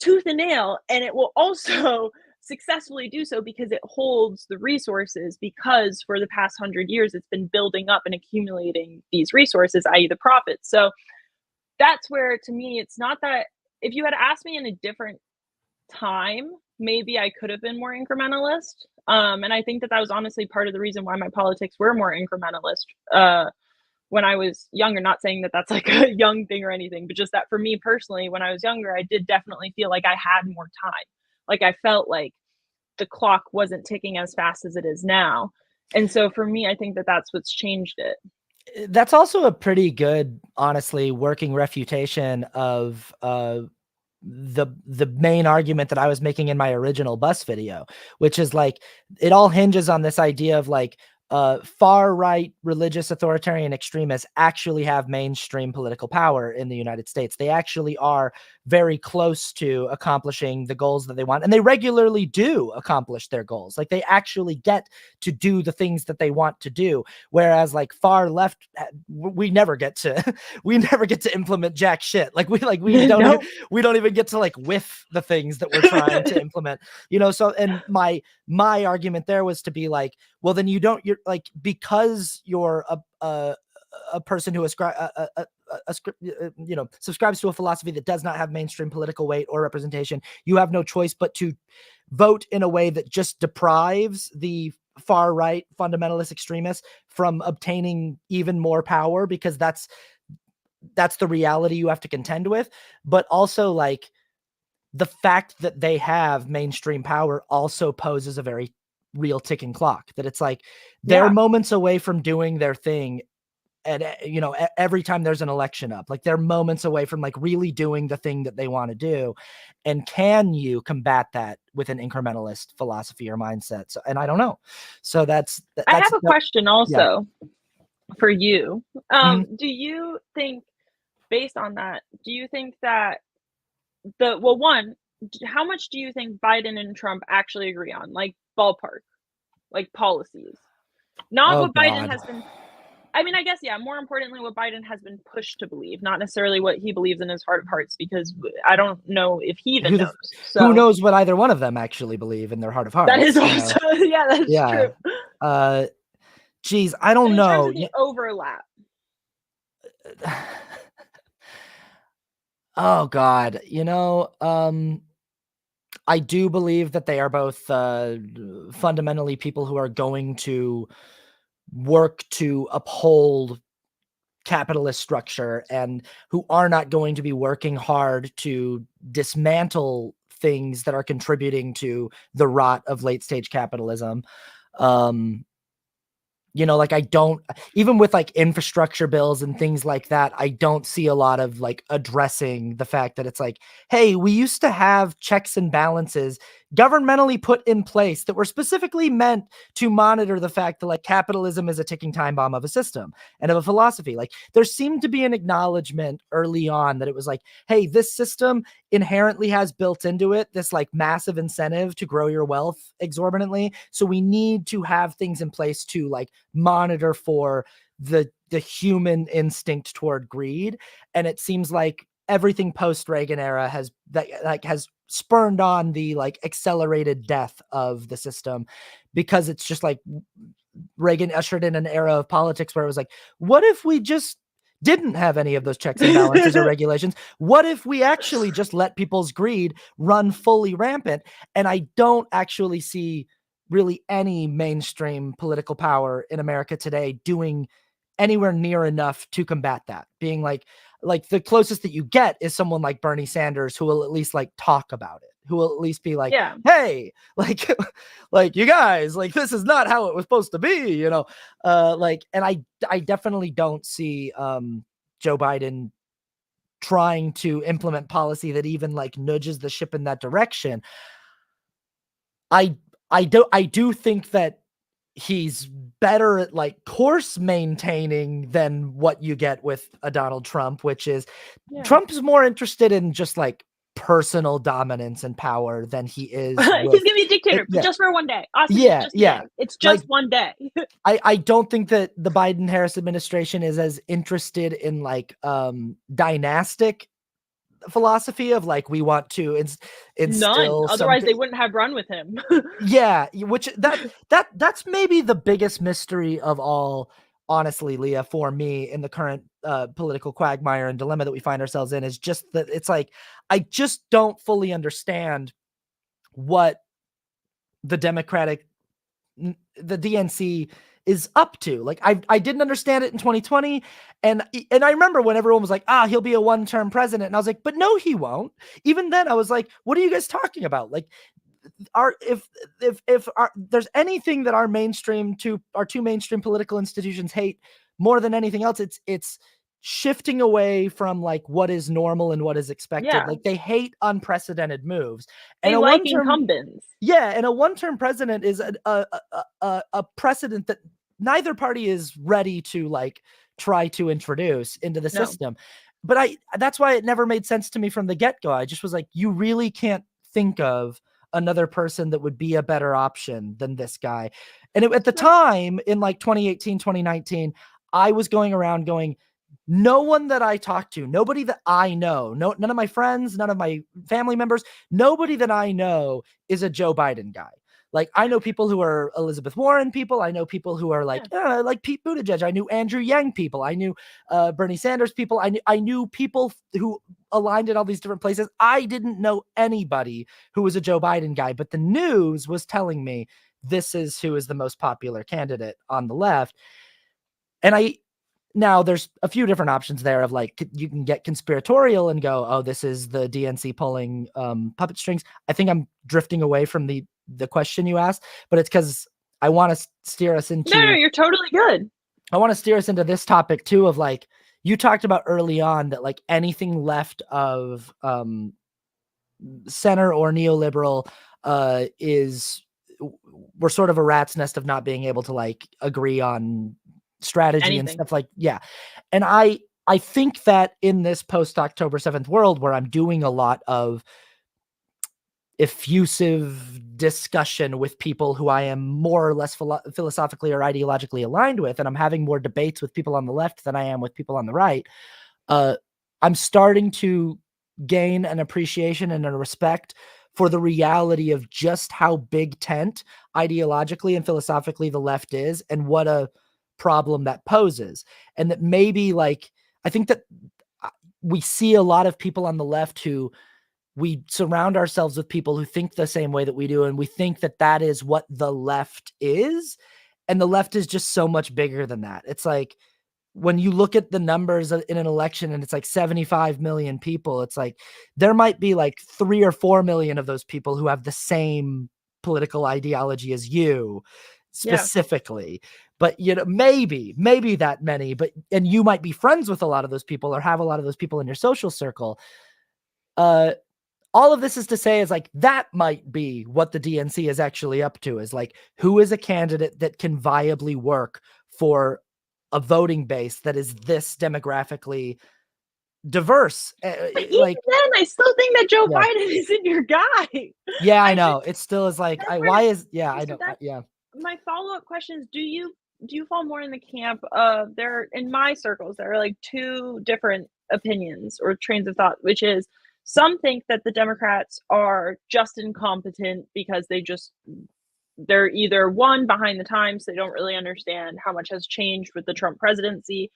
tooth and nail, and it will also successfully do so because it holds the resources, because for the past 100 years it's been building up and accumulating these resources, i.e. the profits. So that's where, to me, it's not that, if you had asked me in a different time, maybe I could have been more incrementalist, and I think that was honestly part of the reason why my politics were more incrementalist when I was younger. Not saying that that's like a young thing or anything, but just that for me personally, when I was younger, I did definitely feel like I had more time. Like I felt like the clock wasn't ticking as fast as it is now. And so for me, I think that that's what's changed it. That's also a pretty good, honestly, working refutation of the main argument that I was making in my original bus video, which is like, it all hinges on this idea of like, far-right religious authoritarian extremists actually have mainstream political power in the United States. They actually are very close to accomplishing the goals that they want, and they regularly do accomplish their goals. Like, they actually get to do the things that they want to do, whereas like far left, we never get to we never get to implement jack shit. Like we don't No. we don't even get to like whiff the things that we're trying to implement, you know. So, and my argument there was to be like, well, then you're like, because you're a person who subscribes to a philosophy that does not have mainstream political weight or representation, you have no choice but to vote in a way that just deprives the far right fundamentalist extremists from obtaining even more power, because that's the reality you have to contend with. But also, like, the fact that they have mainstream power also poses a very real ticking clock, that it's like they're moments away from doing their thing. And, you know, every time there's an election up, like, they're moments away from like really doing the thing that they want to do. And can you combat that with an incrementalist philosophy or mindset? So, and I don't know. So I have a question also for you. Mhm. Do you think, based on that, do you think that one, how much do you think Biden and Trump actually agree on? Like, ballpark, like policies, not Oh what Biden God. has been. I mean, I guess, yeah, more importantly, what Biden has been pushed to believe, not necessarily what he believes in his heart of hearts, because I don't know if he even knows. Who So knows what either one of them actually believe in their heart of hearts? that is You also, know? yeah, that's Yeah. true. Geez, I But don't in terms know. of the overlap, Oh God, you know, I do believe that they are both fundamentally people who are going to work to uphold capitalist structure, and who are not going to be working hard to dismantle things that are contributing to the rot of late stage capitalism. Um, you know, like, I don't, even with like infrastructure bills and things like that, I don't see a lot of like addressing the fact that it's like, hey, we used to have checks and balances governmentally put in place that were specifically meant to monitor the fact that like capitalism is a ticking time bomb of a system and of a philosophy. Like, there seemed to be an acknowledgement early on that it was like, hey, this system inherently has built into it this like massive incentive to grow your wealth exorbitantly. So we need to have things in place to like monitor for the human instinct toward greed. And it seems like everything post Reagan era has spurned on the like accelerated death of the system, because it's just like Reagan ushered in an era of politics where it was like, what if we just didn't have any of those checks and balances or regulations? What if we actually just let people's greed run fully rampant? And I don't actually see really any mainstream political power in America today doing anywhere near enough to combat that. Being like the closest that you get is someone like Bernie Sanders, who will at least like talk about it, who will at least be like, yeah, hey, like like, you guys, like, this is not how it was supposed to be, you know. Like, and I definitely don't see Joe Biden trying to implement policy that even like nudges the ship in that direction. I do think that he's better at like course maintaining than what you get with a Donald Trump, which is Trump's more interested in just like personal dominance and power than he is with he's gonna be a dictator, but just for one day. Austin, yeah, just yeah. today. It's just Like, one day. I don't think that the Biden-Harris administration is as interested in like dynastic philosophy of like, we want to None. instill some Otherwise, they wouldn't have run with him. yeah, which that's maybe the biggest mystery of all, honestly, Leah, for me, in the current political quagmire and dilemma that we find ourselves in, is just that it's like, I just don't fully understand what the the DNC is up to. Like, I didn't understand it in 2020, and I remember when everyone was like, he'll be a one-term president, and I was like, but no, he won't. Even then, I was like, what are you guys talking about? Like, there's anything that our two mainstream political institutions hate more than anything else, it's shifting away from like what is normal and what is expected. Yeah. Like, they hate unprecedented moves, and They a like one-term incumbents. yeah, and a one-term president is a precedent that neither party is ready to like try to introduce into the No. system. But that's why it never made sense to me from the get-go. I just was like, you really can't think of another person that would be a better option than this guy. And at the time in like 2018, 2019, I was going around going, no one that I talk to, nobody that I know, none of my friends, none of my family members, nobody that I know is a Joe Biden guy. Like, I know people who are Elizabeth Warren people. I know people who are like Pete Buttigieg. I knew Andrew Yang people. I knew Bernie Sanders people. I knew people who aligned in all these different places. I didn't know anybody who was a Joe Biden guy, but the news was telling me this is who is the most popular candidate on the left. And now there's a few different options there of like, you can get conspiratorial and go, oh, this is the DNC pulling puppet strings. I think I'm drifting away from the question you asked, but it's because I want to steer us into. No, you're totally good. I want to steer us into this topic too of like, you talked about early on that like anything left of center or neoliberal we're sort of a rat's nest of not being able to like agree on strategy and stuff like, and I think that in this post October 7th world where I'm doing a lot of effusive discussion with people who I am more or less philosophically or ideologically aligned with, and I'm having more debates with people on the left than I am with people on the right, I'm starting to gain an appreciation and a respect for the reality of just how big tent ideologically and philosophically the left is, and what a problem that poses. And that maybe like, I think that we see a lot of people on the left who we surround ourselves with people who think the same way that we do. And we think that that is what the left is. And the left is just so much bigger than that. It's like, when you look at the numbers in an election and it's like 75 million people, it's like, there might be like 3 or 4 million of those people who have the same political ideology as you specifically. But, you know, maybe that many, and you might be friends with a lot of those people or have a lot of those people in your social circle. All of this is to say is like, that might be what the DNC is actually up to, is like, who is a candidate that can viably work for a voting base that is this demographically diverse. But even then, I still think that Joe Biden isn't your guy. Yeah, I know. It still is like, I know. My follow-up question is, do you fall more in the camp of, in my circles, there are like two different opinions or trains of thought, which is, some think that the Democrats are just incompetent because they're either one, behind the times, they don't really understand how much has changed with the Trump presidency,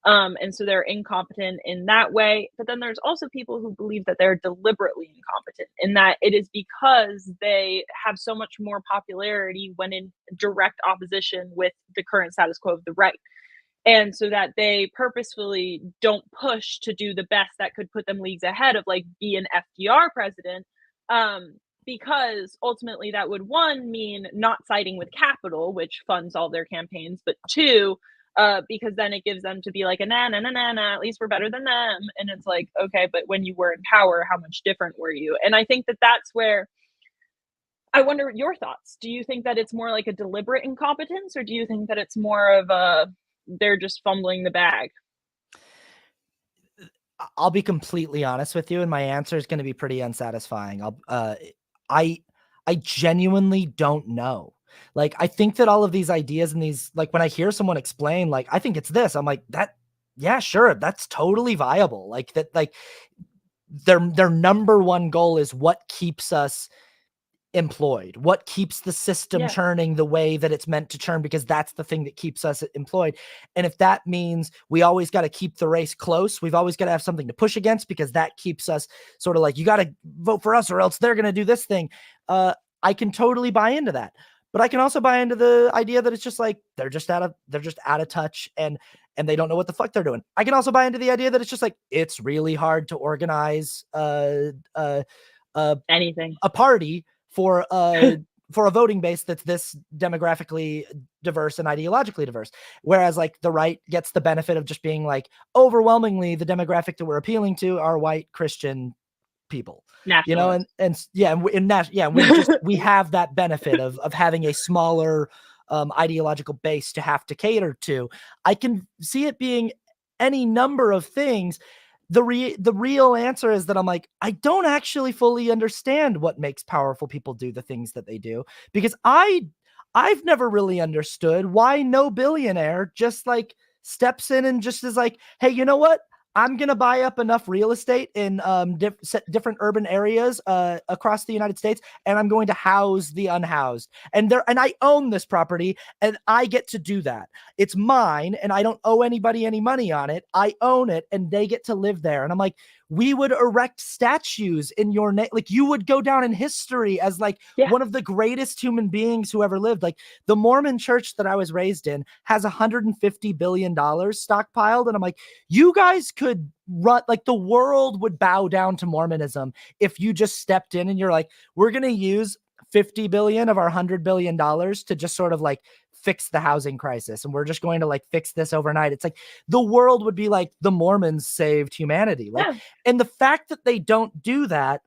and so they're incompetent in that way. But then there's also people who believe that they're deliberately incompetent, in that it is because they have so much more popularity when in direct opposition with the current status quo of the right. And so that they purposefully don't push to do the best that could put them leagues ahead of like be an FDR president, because ultimately that would, one, mean not siding with capital, which funds all their campaigns, but two, because then it gives them to be like, na, at least we're better than them. And it's like, okay, but when you were in power, how much different were you? And I think that that's where I wonder your thoughts. Do you think that it's more like a deliberate incompetence, or do you think that it's more of they're just fumbling the bag? I'll be completely honest with you, and my answer is going to be pretty unsatisfying. I genuinely don't know. Like, I think that all of these ideas and these, like, when I hear someone explain, like, I think it's this, I'm like, yeah, sure, that's totally viable. Like, that, like, their number one goal is what keeps us employed, what keeps the system churning the way that it's meant to churn, because that's the thing that keeps us employed. And if that means we always got to keep the race close, we've always got to have something to push against, because that keeps us sort of like, you got to vote for us or else they're going to do this thing. I can totally buy into that. But I can also buy into the idea that it's just like, they're just out of touch and they don't know what the fuck they're doing. I can also buy into the idea that it's just like, it's really hard to organize anything, a party for a voting base that's this demographically diverse and ideologically diverse. Whereas like the right gets the benefit of just being like, overwhelmingly the demographic that we're appealing to are white Christian people, you know, we have that benefit of having a smaller ideological base to have to cater to. I can see it being any number of things. The real answer is that I'm like, I don't actually fully understand what makes powerful people do the things that they do, because I've never really understood why no billionaire just like steps in and just is like, hey, you know what? I'm going to buy up enough real estate in different urban areas across the United States, and I'm going to house the unhoused. And I own this property, and I get to do that. It's mine, and I don't owe anybody any money on it. I own it, and they get to live there. And I'm like, we would erect statues in your name. Like, you would go down in history as like one of the greatest human beings who ever lived. Like, the Mormon church that I was raised in has $150 billion stockpiled. And I'm like, you guys could run, like, the world would bow down to Mormonism if you just stepped in and you're like, we're going to use 50 billion of our $100 billion to just sort of like fix the housing crisis, and we're just going to like fix this overnight. It's like the world would be like, the Mormons saved humanity. Like, and the fact that they don't do that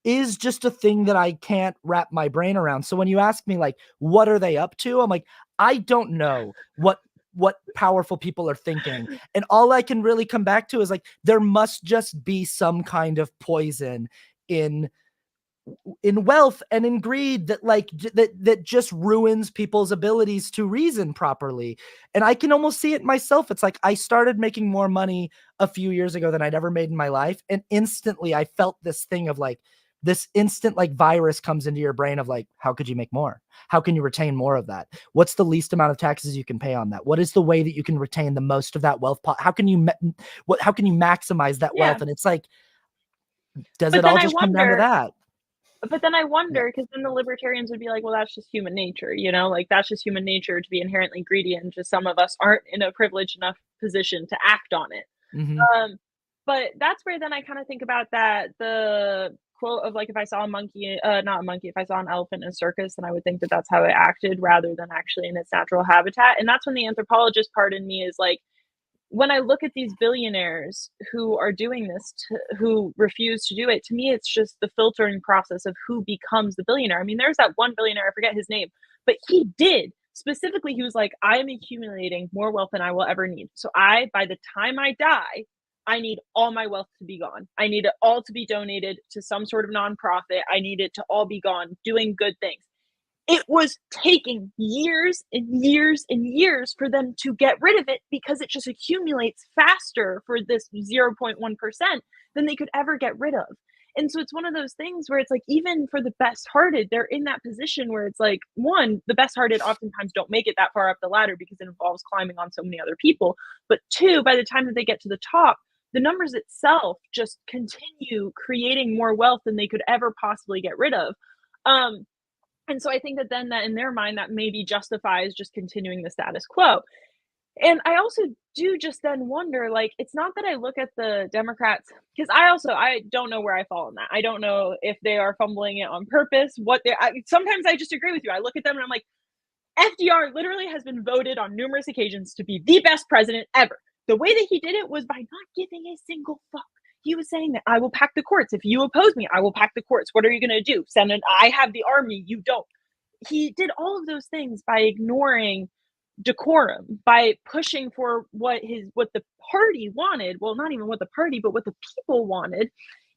is just a thing that I can't wrap my brain around. So when you ask me like, what are they up to? I'm like, I don't know what powerful people are thinking. And all I can really come back to is like, there must just be some kind of poison in wealth and in greed that like that just ruins people's abilities to reason properly. And I can almost see it myself. It's like, I started making more money a few years ago than I'd ever made in my life, and instantly I felt this thing of like, this instant like virus comes into your brain of like, how could you make more? How can you retain more of that? What's the least amount of taxes you can pay on that? What is the way that you can retain the most of that wealth? How can you maximize that wealth? And it's like, does it all just come down to that? But then I wonder, because then the libertarians would be like, well, that's just human nature, you know, like that's just human nature to be inherently greedy, and just some of us aren't in a privileged enough position to act on it. But that's where then I kind of think about the quote of like, if I saw a monkey, not a monkey, if I saw an elephant in a circus, then I would think that that's how it acted rather than actually in its natural habitat. And that's when the anthropologist part in me is like, when I look at these billionaires who are doing this, who refuse to do it, to me, it's just the filtering process of who becomes the billionaire. I mean, there's that one billionaire, I forget his name, but he did specifically, he was like, I am accumulating more wealth than I will ever need. So by the time I die, I need all my wealth to be gone. I need it all to be donated to some sort of nonprofit. I need it to all be gone doing good things. It was taking years and years and years for them to get rid of it, because it just accumulates faster for this 0.1% than they could ever get rid of. And so it's one of those things where it's like, even for the best hearted, they're in that position where it's like, one, the best hearted oftentimes don't make it that far up the ladder because it involves climbing on so many other people. But two, by the time that they get to the top, the numbers itself just continue creating more wealth than they could ever possibly get rid of. And so I think that then that in their mind, that maybe justifies just continuing the status quo. And I also do just then wonder, like, it's not that I look at the Democrats, because I don't know where I fall on that. I don't know if they are fumbling it on purpose. Sometimes I just agree with you. I look at them and I'm like, FDR literally has been voted on numerous occasions to be the best president ever. The way that he did it was by not giving a single fuck. He was saying that I will pack the courts. If you oppose me, I will pack the courts. What are you going to do? I have the army. You don't. He did all of those things by ignoring decorum, by pushing for what the party wanted. Well, not even what the party, but what the people wanted,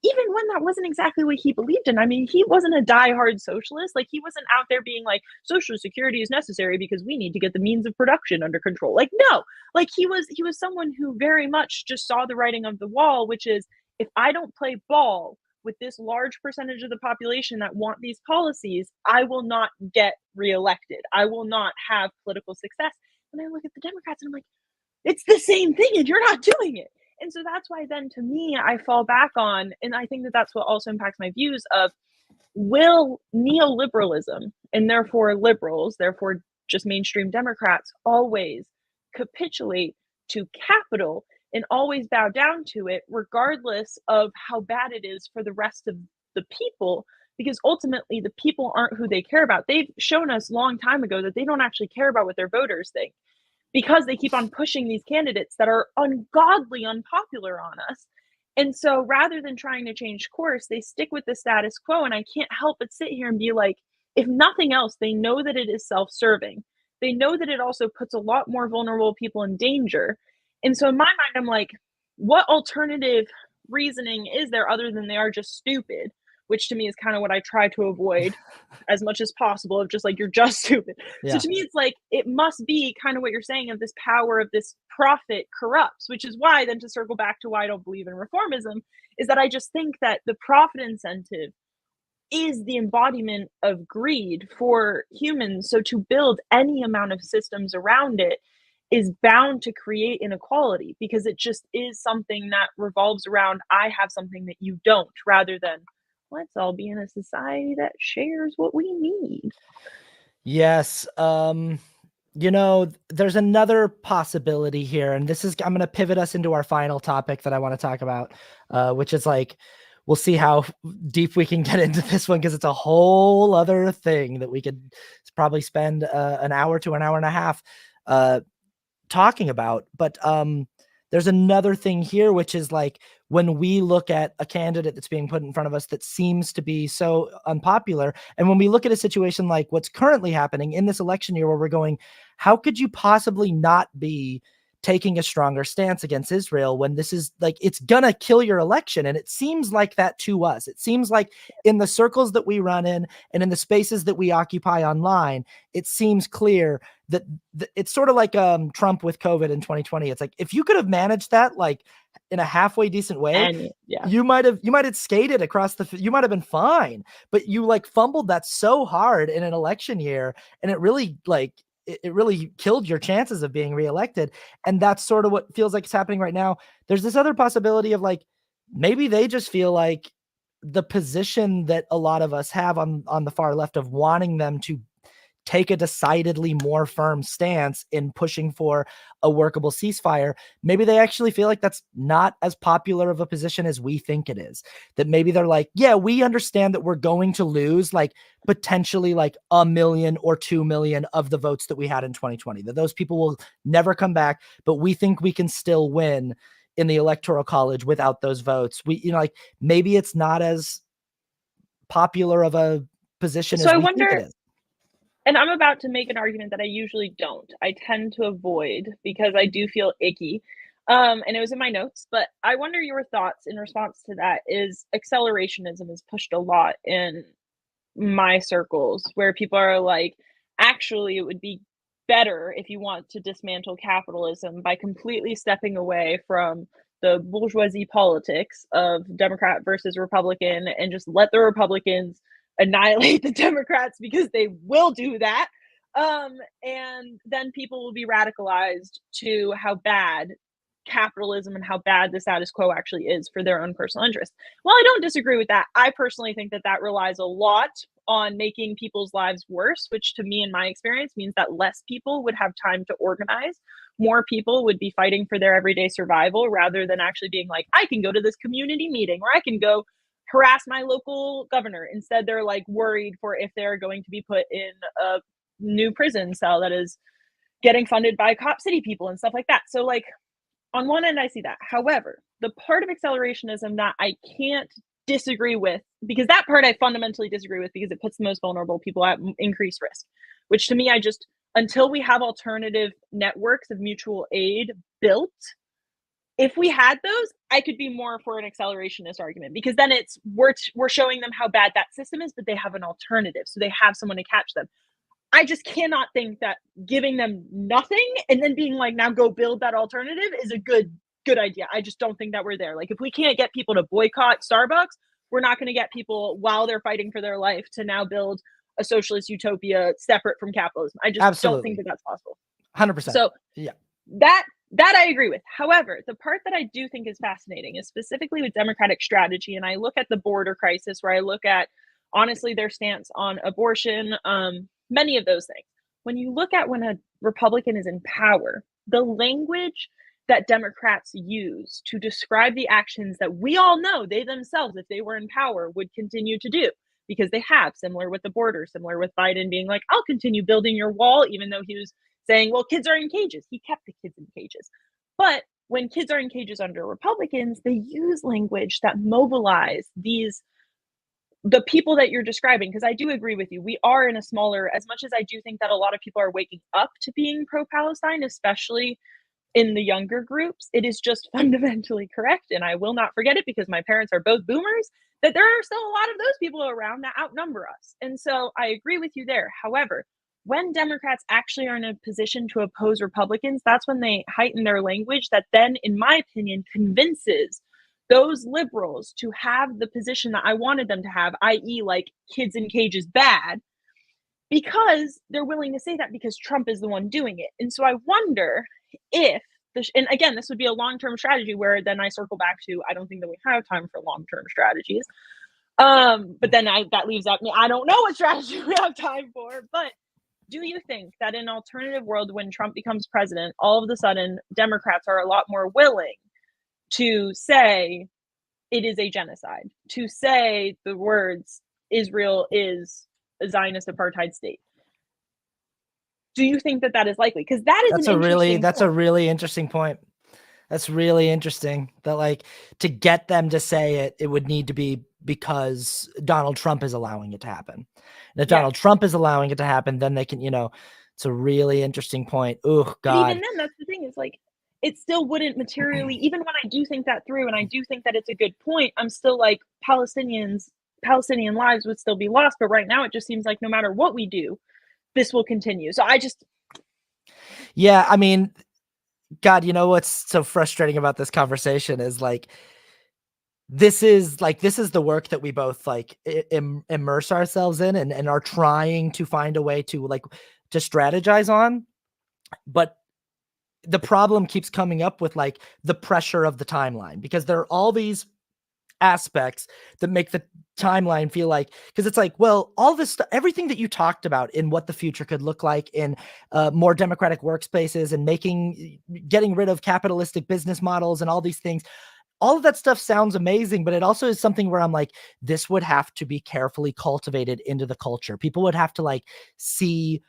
even when that wasn't exactly what he believed in. I mean, he wasn't a diehard socialist. Like, he wasn't out there being like, social security is necessary because we need to get the means of production under control. Like, no, like he was someone who very much just saw the writing of the wall, which is, if I don't play ball with this large percentage of the population that want these policies, I will not get reelected. I will not have political success. And I look at the Democrats and I'm like, it's the same thing and you're not doing it. And so that's why then, to me, I fall back on, and I think that that's what also impacts my views of, will neoliberalism, and therefore liberals, therefore just mainstream Democrats, always capitulate to capital and always bow down to it, regardless of how bad it is for the rest of the people? Because ultimately, the people aren't who they care about. They've shown us a long time ago that they don't actually care about what their voters think, because they keep on pushing these candidates that are ungodly unpopular on us. And so rather than trying to change course, they stick with the status quo. And I can't help but sit here and be like, if nothing else, they know that it is self-serving. they know that it also puts a lot more vulnerable people in danger. And so in my mind, I'm like, what alternative reasoning is there other than they are just stupid? Which to me is kind of what I try to avoid as much as possible, of just like, you're just stupid. So Yeah. to me, it's like, it must be kind of what you're saying, of this power of this profit corrupts, which is why, then to circle back to why I don't believe in reformism, is that I just think that the profit incentive is the embodiment of greed for humans. So to build any amount of systems around it is bound to create inequality, because it just is something that revolves around, I have something that you don't, rather than let's all be in a society that shares what we need. Yes. There's another possibility here, and I'm going to pivot us into our final topic that I want to talk about, which is like, we'll see how deep we can get into this one, because it's a whole other thing that we could probably spend an hour to an hour and a half talking about. But there's another thing here, which is like, when we look at a candidate that's being put in front of us that seems to be so unpopular, and when we look at a situation like what's currently happening in this election year, where we're going, how could you possibly not be taking a stronger stance against Israel, when this is like, it's gonna kill your election? And it seems like that to us. It seems like, in the circles that we run in and in the spaces that we occupy online, it seems clear that it's sort of like Trump with COVID in 2020. It's like, if you could have managed that like in a halfway decent way, And yeah. you might have skated across you might have been fine, but you like fumbled that so hard in an election year, and it really it really killed your chances of being reelected. And that's sort of what feels like it's happening right now. There's this other possibility of like, maybe they just feel like the position that a lot of us have on the far left, of wanting them to take a decidedly more firm stance in pushing for a workable ceasefire, maybe they actually feel like that's not as popular of a position as we think it is. That maybe they're like, yeah, we understand that we're going to lose like potentially like 1 million or 2 million of the votes that we had in 2020, that those people will never come back, but we think we can still win in the electoral college without those votes. Like, maybe it's not as popular of a position So as I we think it wonder, is. and I'm about to make an argument that I usually don't. I tend to avoid, because I do feel icky. And it was in my notes, but I wonder your thoughts in response to that. Is accelerationism is pushed a lot in my circles, where people are like, actually, it would be better if you want to dismantle capitalism by completely stepping away from the bourgeoisie politics of Democrat versus Republican, and just let the Republicans annihilate the Democrats, because they will do that. And then people will be radicalized to how bad capitalism and how bad the status quo actually is for their own personal interest. Well, I don't disagree with that. I personally think that that relies a lot on making people's lives worse, which to me, in my experience, means that less people would have time to organize. More people would be fighting for their everyday survival, rather than actually being like, I can go to this community meeting, or I can go harass my local governor. Instead, they're like worried for if they're going to be put in a new prison cell that is getting funded by Cop City people and stuff like that. So like, on one end, I see that. However, the part of accelerationism that I can't disagree with, because that part I fundamentally disagree with, because it puts the most vulnerable people at increased risk, which to me, until we have alternative networks of mutual aid built, if we had those, I could be more for an accelerationist argument, because then we're showing them how bad that system is, but they have an alternative. So they have someone to catch them. I just cannot think that giving them nothing and then being like, now go build that alternative, is a good idea. I just don't think that we're there. Like, if we can't get people to boycott Starbucks, we're not going to get people, while they're fighting for their life, to now build a socialist utopia separate from capitalism. I just don't think Absolutely. that that's possible. 100%. So Yeah. that I agree with. However, the part that I do think is fascinating is specifically with Democratic strategy. And I look at the border crisis, where I look at, honestly, their stance on abortion, many of those things. When you look at when a Republican is in power, the language that Democrats use to describe the actions that we all know they themselves, if they were in power, would continue to do, because they have, similar with the border, similar with Biden being like, I'll continue building your wall, even though he was saying, well, kids are in cages. He kept the kids in cages. But when kids are in cages under Republicans, they use language that mobilize these the people that you're describing, because I do agree with you, we are in a smaller, as much as I do think that a lot of people are waking up to being pro-Palestine, especially in the younger groups, it is just fundamentally correct. And I will not forget it because my parents are both boomers, that there are still a lot of those people around that outnumber us. And so I agree with you there. However, when Democrats actually are in a position to oppose Republicans, that's when they heighten their language that then, in my opinion, convinces those liberals to have the position that I wanted them to have, i.e., like kids in cages bad, because they're willing to say that because Trump is the one doing it. And so I wonder if and again, this would be a long-term strategy where then I circle back to I don't think that we have time for long-term strategies. But then that leaves out me. I don't know what strategy we have time for. But do you think that in an alternative world, when Trump becomes president, all of a sudden Democrats are a lot more willing to say it is a genocide, to say the words Israel is a Zionist apartheid state? Do you think that is likely? Because that is a really interesting point. That's really interesting that, like, to get them to say it, it would need to be because Donald Trump is allowing it to happen. And if Donald Trump is allowing it to happen, then they can, it's a really interesting point. Oh, God. But even then, that's the thing, is like, it still wouldn't materially, even when I do think that through and I do think that it's a good point, I'm still like, Palestinian lives would still be lost. But right now, it just seems like no matter what we do, this will continue. So yeah, I mean, God, what's so frustrating about this conversation is like, this is the work that we both like immerse ourselves in and are trying to find a way to strategize on. But the problem keeps coming up with like the pressure of the timeline, because there are all these aspects that make the timeline feel like, because it's like, well, all this stuff, everything that you talked about in what the future could look like in more democratic workspaces and getting rid of capitalistic business models and all these things, all of that stuff sounds amazing, but it also is something where I'm like, this would have to be carefully cultivated into the culture. People would have to like see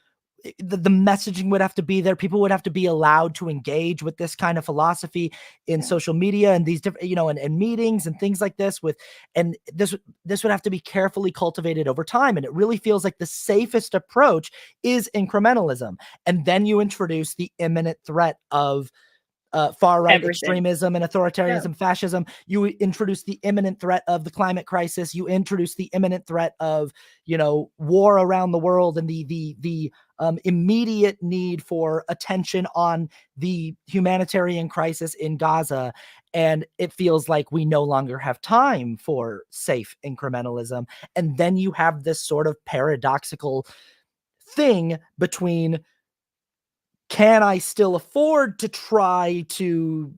the messaging would have to be there. People would have to be allowed to engage with this kind of philosophy in social media and these different, and meetings and things like this and this would have to be carefully cultivated over time. And it really feels like the safest approach is incrementalism. And then you introduce the imminent threat of far-right extremism and authoritarianism, fascism. You introduce the imminent threat of the climate crisis. You introduce the imminent threat of, war around the world and the immediate need for attention on the humanitarian crisis in Gaza. And it feels like we no longer have time for safe incrementalism. And then you have this sort of paradoxical thing between, can I still afford to try to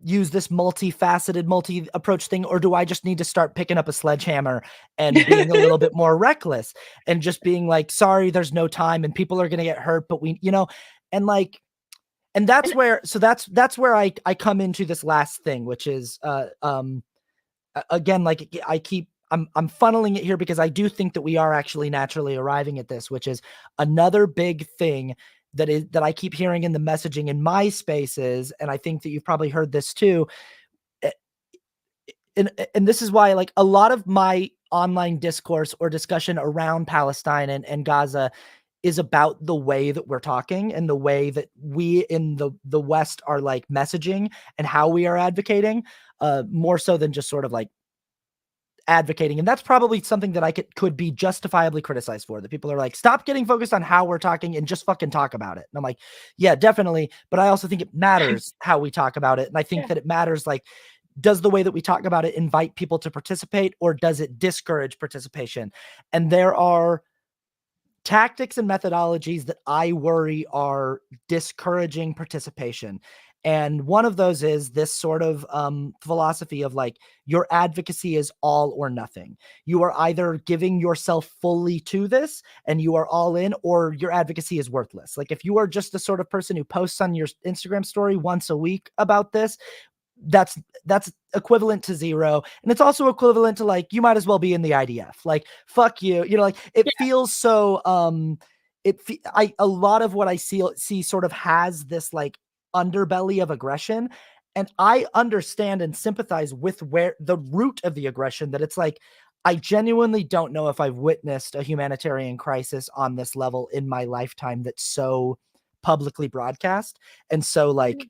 use this multifaceted, multi-approach thing, or do I just need to start picking up a sledgehammer and being a little bit more reckless and just being like, sorry, there's no time and people are going to get hurt, but and like, and that's where I come into this last thing, which is, again, like I'm funneling it here because I do think that we are actually naturally arriving at this, which is another big thing that I keep hearing in the messaging in my spaces. And I think that you've probably heard this too. And this is why, like, a lot of my online discourse or discussion around Palestine and Gaza is about the way that we're talking and the way that we in the West are like messaging and how we are advocating, more so than just sort of like advocating. And that's probably something that I could be justifiably criticized for, that people are like, stop getting focused on how we're talking and just fucking talk about it. And I'm like, yeah, definitely. But I also think it matters how we talk about it. And I think that it matters, like, does the way that we talk about it invite people to participate, or does it discourage participation? And there are tactics and methodologies that I worry are discouraging participation. And one of those is this sort of philosophy of like, your advocacy is all or nothing. You are either giving yourself fully to this and you are all in, or your advocacy is worthless. Like, if you are just the sort of person who posts on your Instagram story once a week about this, that's equivalent to zero. And it's also equivalent to like, you might as well be in the IDF. Like, fuck you. Like, it feels so, a lot of what I see sort of has this like underbelly of aggression. And I understand and sympathize with where the root of the aggression, that it's like, I genuinely don't know if I've witnessed a humanitarian crisis on this level in my lifetime that's so publicly broadcast and so like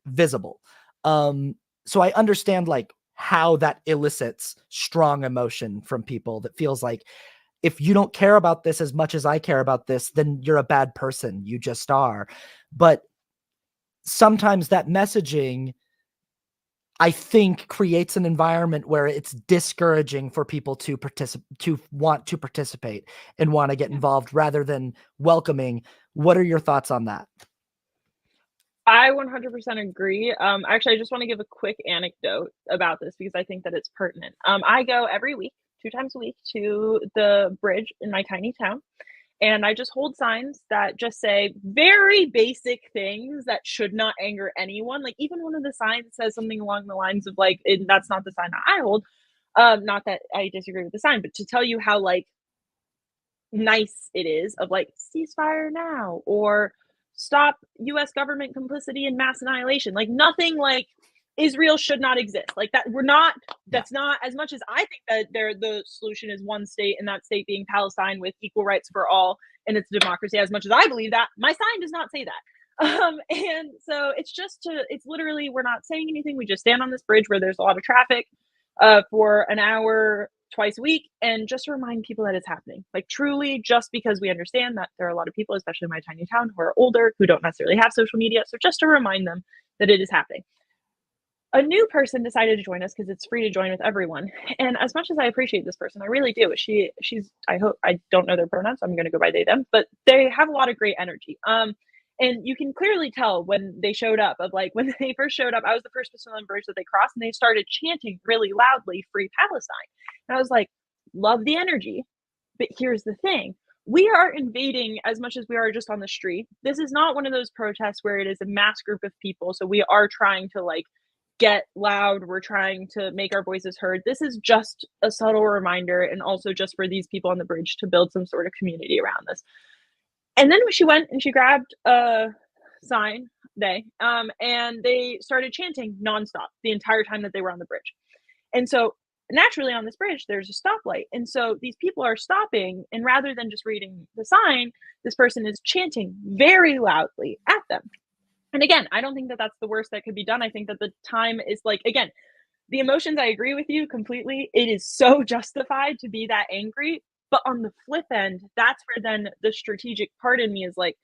visible. So I understand like how that elicits strong emotion from people that feels like if you don't care about this as much as I care about this, then you're a bad person. You just are. But sometimes that messaging, I think, creates an environment where it's discouraging for people to want to participate and want to get involved rather than welcoming. What are your thoughts on that? I 100% agree. Actually, I just want to give a quick anecdote about this because I think that it's pertinent. I go every week, 2 times a week, to the bridge in my tiny town, and I just hold signs that just say very basic things that should not anger anyone. Like even one of the signs says something along the lines of like, "That's not the sign that I hold." Not that I disagree with the sign, but to tell you how like nice it is of like ceasefire now or stop US government complicity in mass annihilation. Like nothing like Israel should not exist. Like that we're not Yeah. that's not as much as I think that the solution is one state and that state being Palestine with equal rights for all and it's a democracy as much as I believe that. My sign does not say that. And so it's literally we're not saying anything. We just stand on this bridge where there's a lot of traffic for an hour twice a week and just remind people that it's happening. Like truly, just because we understand that there are a lot of people, especially in my tiny town, who are older, who don't necessarily have social media. So just to remind them that it is happening. A new person decided to join us because it's free to join with everyone. And as much as I appreciate this person, I really do. She's I hope I don't know their pronouns, so I'm gonna go by they them, but they have a lot of great energy. And you can clearly tell when they showed up of like when they first showed up, I was the first person on the bridge that they crossed and they started chanting really loudly, Free Palestine. And I was like, love the energy. But here's the thing. We are invading as much as we are just on the street. This is not one of those protests where it is a mass group of people. So we are trying to like get loud. We're trying to make our voices heard. This is just a subtle reminder and also just for these people on the bridge to build some sort of community around this. And then she went and she grabbed a sign, and they started chanting nonstop the entire time that they were on the bridge. And so naturally on this bridge, there's a stoplight. And so these people are stopping, and rather than just reading the sign, this person is chanting very loudly at them. And again, I don't think that that's the worst that could be done. I think that the time is like, again, the emotions, I agree with you completely. It is so justified to be that angry. But on the flip end, that's where then the strategic part in me is like,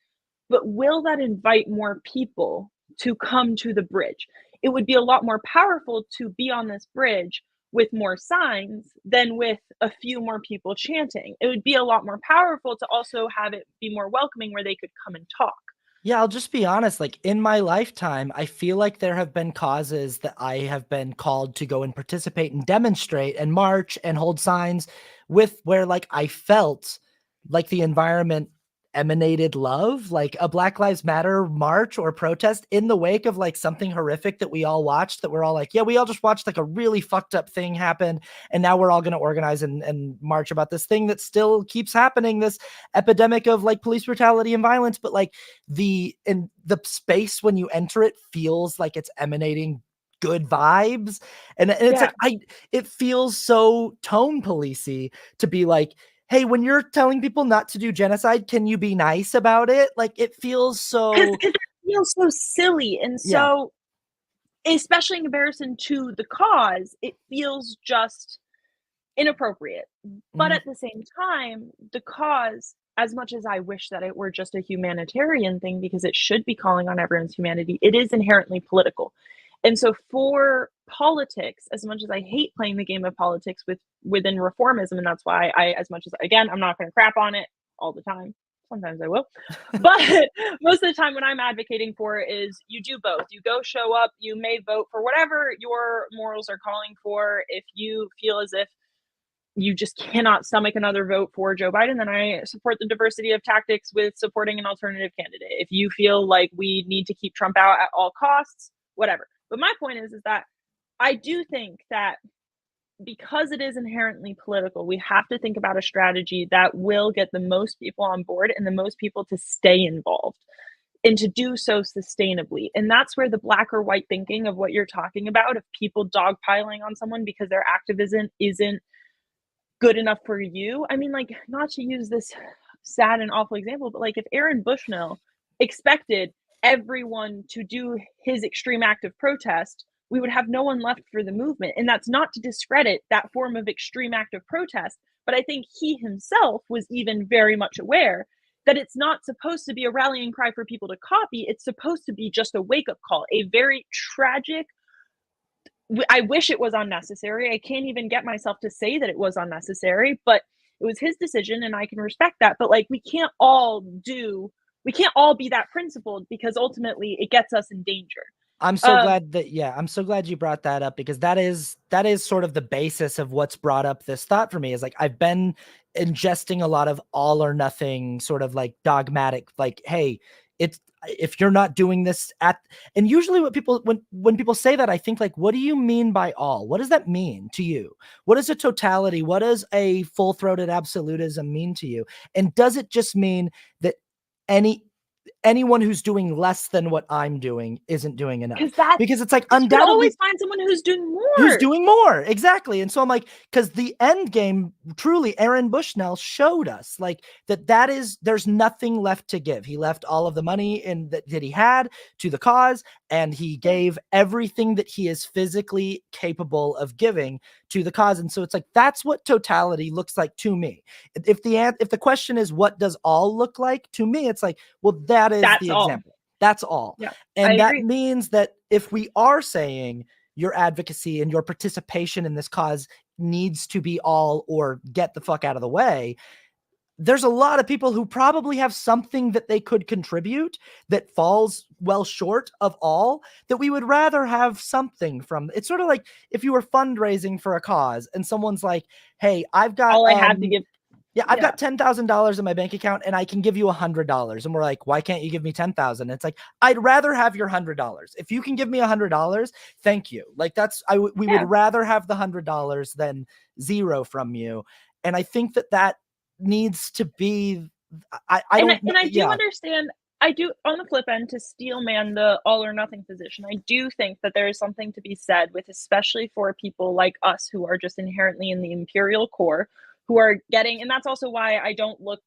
but will that invite more people to come to the bridge? It would be a lot more powerful to be on this bridge with more signs than with a few more people chanting. It would be a lot more powerful to also have it be more welcoming where they could come and talk. Yeah, I'll just be honest, like, in my lifetime, I feel like there have been causes that I have been called to go and participate and demonstrate and march and hold signs with where, like, I felt like the environment emanated love, like a Black Lives Matter march or protest in the wake of, like, something horrific that we all watched that we're all like, "Yeah, we all just watched, like, a really fucked up thing happen, and now we're all gonna organize and march about this thing that still keeps happening, this epidemic of, like, police brutality and violence," but, like, the space when you enter it feels like it's emanating good vibes, and it's Yeah. like it feels so tone policey to be like, hey, when you're telling people not to do genocide, can you be nice about it? Like it feels Because so. it feels so silly and Yeah. so, especially in comparison to the cause, it feels just inappropriate. But Mhm. at the same time, the cause, as much as I wish that it were just a humanitarian thing, because it should be calling on everyone's humanity, it is inherently political. And so for politics, as much as I hate playing the game of politics within reformism, and that's why I, as much as again, I'm not gonna crap on it all the time. Sometimes I will. But most of the time, what I'm advocating for is you do both. You go show up, you may vote for whatever your morals are calling for. If you feel as if you just cannot stomach another vote for Joe Biden, then I support the diversity of tactics with supporting an alternative candidate. If you feel like we need to keep Trump out at all costs, whatever. But my point is that I do think that because it is inherently political, we have to think about a strategy that will get the most people on board and the most people to stay involved and to do so sustainably. And that's where the black or white thinking of what you're talking about, of people dogpiling on someone because their activism isn't good enough for you. I mean, like, not to use this sad and awful example, but like if Aaron Bushnell expected everyone to do his extreme act of protest, we would have no one left for the movement. And that's not to discredit that form of extreme act of protest, but I think he himself was even very much aware that it's not supposed to be a rallying cry for people to copy. It's supposed to be just a wake up call, a very tragic. I wish it was unnecessary. I can't even get myself to say that it was unnecessary, but it was his decision and I can respect that. But like, we can't all be that principled, because ultimately it gets us in danger. I'm so glad that, yeah, I'm so glad you brought that up, because that is sort of the basis of what's brought up this thought for me. Is like, I've been ingesting a lot of all or nothing sort of like dogmatic, like, hey, it's, if you're not doing this and usually what people, when people say that, I think like, what do you mean by all? What does that mean to you? What is a totality? What does a full-throated absolutism mean to you? And does it just mean that anyone who's doing less than what I'm doing isn't doing enough? Because it's like, you can undoubtedly always find someone who's doing more. Exactly. And so I'm like, because the end game, truly, Aaron Bushnell showed us like there's nothing left to give. He left all of the money that he had to the cause, and he gave everything that he is physically capable of giving to the cause. And so it's like, that's what totality looks like to me. If the question is, what does all look like to me? It's like, well, that's the all. example. That's all. Yeah, and that means that if we are saying your advocacy and your participation in this cause needs to be all or get the fuck out of the way, there's a lot of people who probably have something that they could contribute that falls well short of all, that we would rather have something from. It's sort of like if you were fundraising for a cause and someone's like, hey, I've got all I have to give. Yeah, I've got $10,000 in my bank account and I can give you $100. And we're like, why can't you give me 10,000? It's like, I'd rather have your $100. If you can give me $100, thank you. Like we would rather have the $100 than zero from you. And I think that needs to be, I do understand. I do, on the flip end, to steelman the all or nothing position, I do think that there is something to be said with, especially for people like us who are just inherently in the imperial core, who are getting, and that's also why I don't look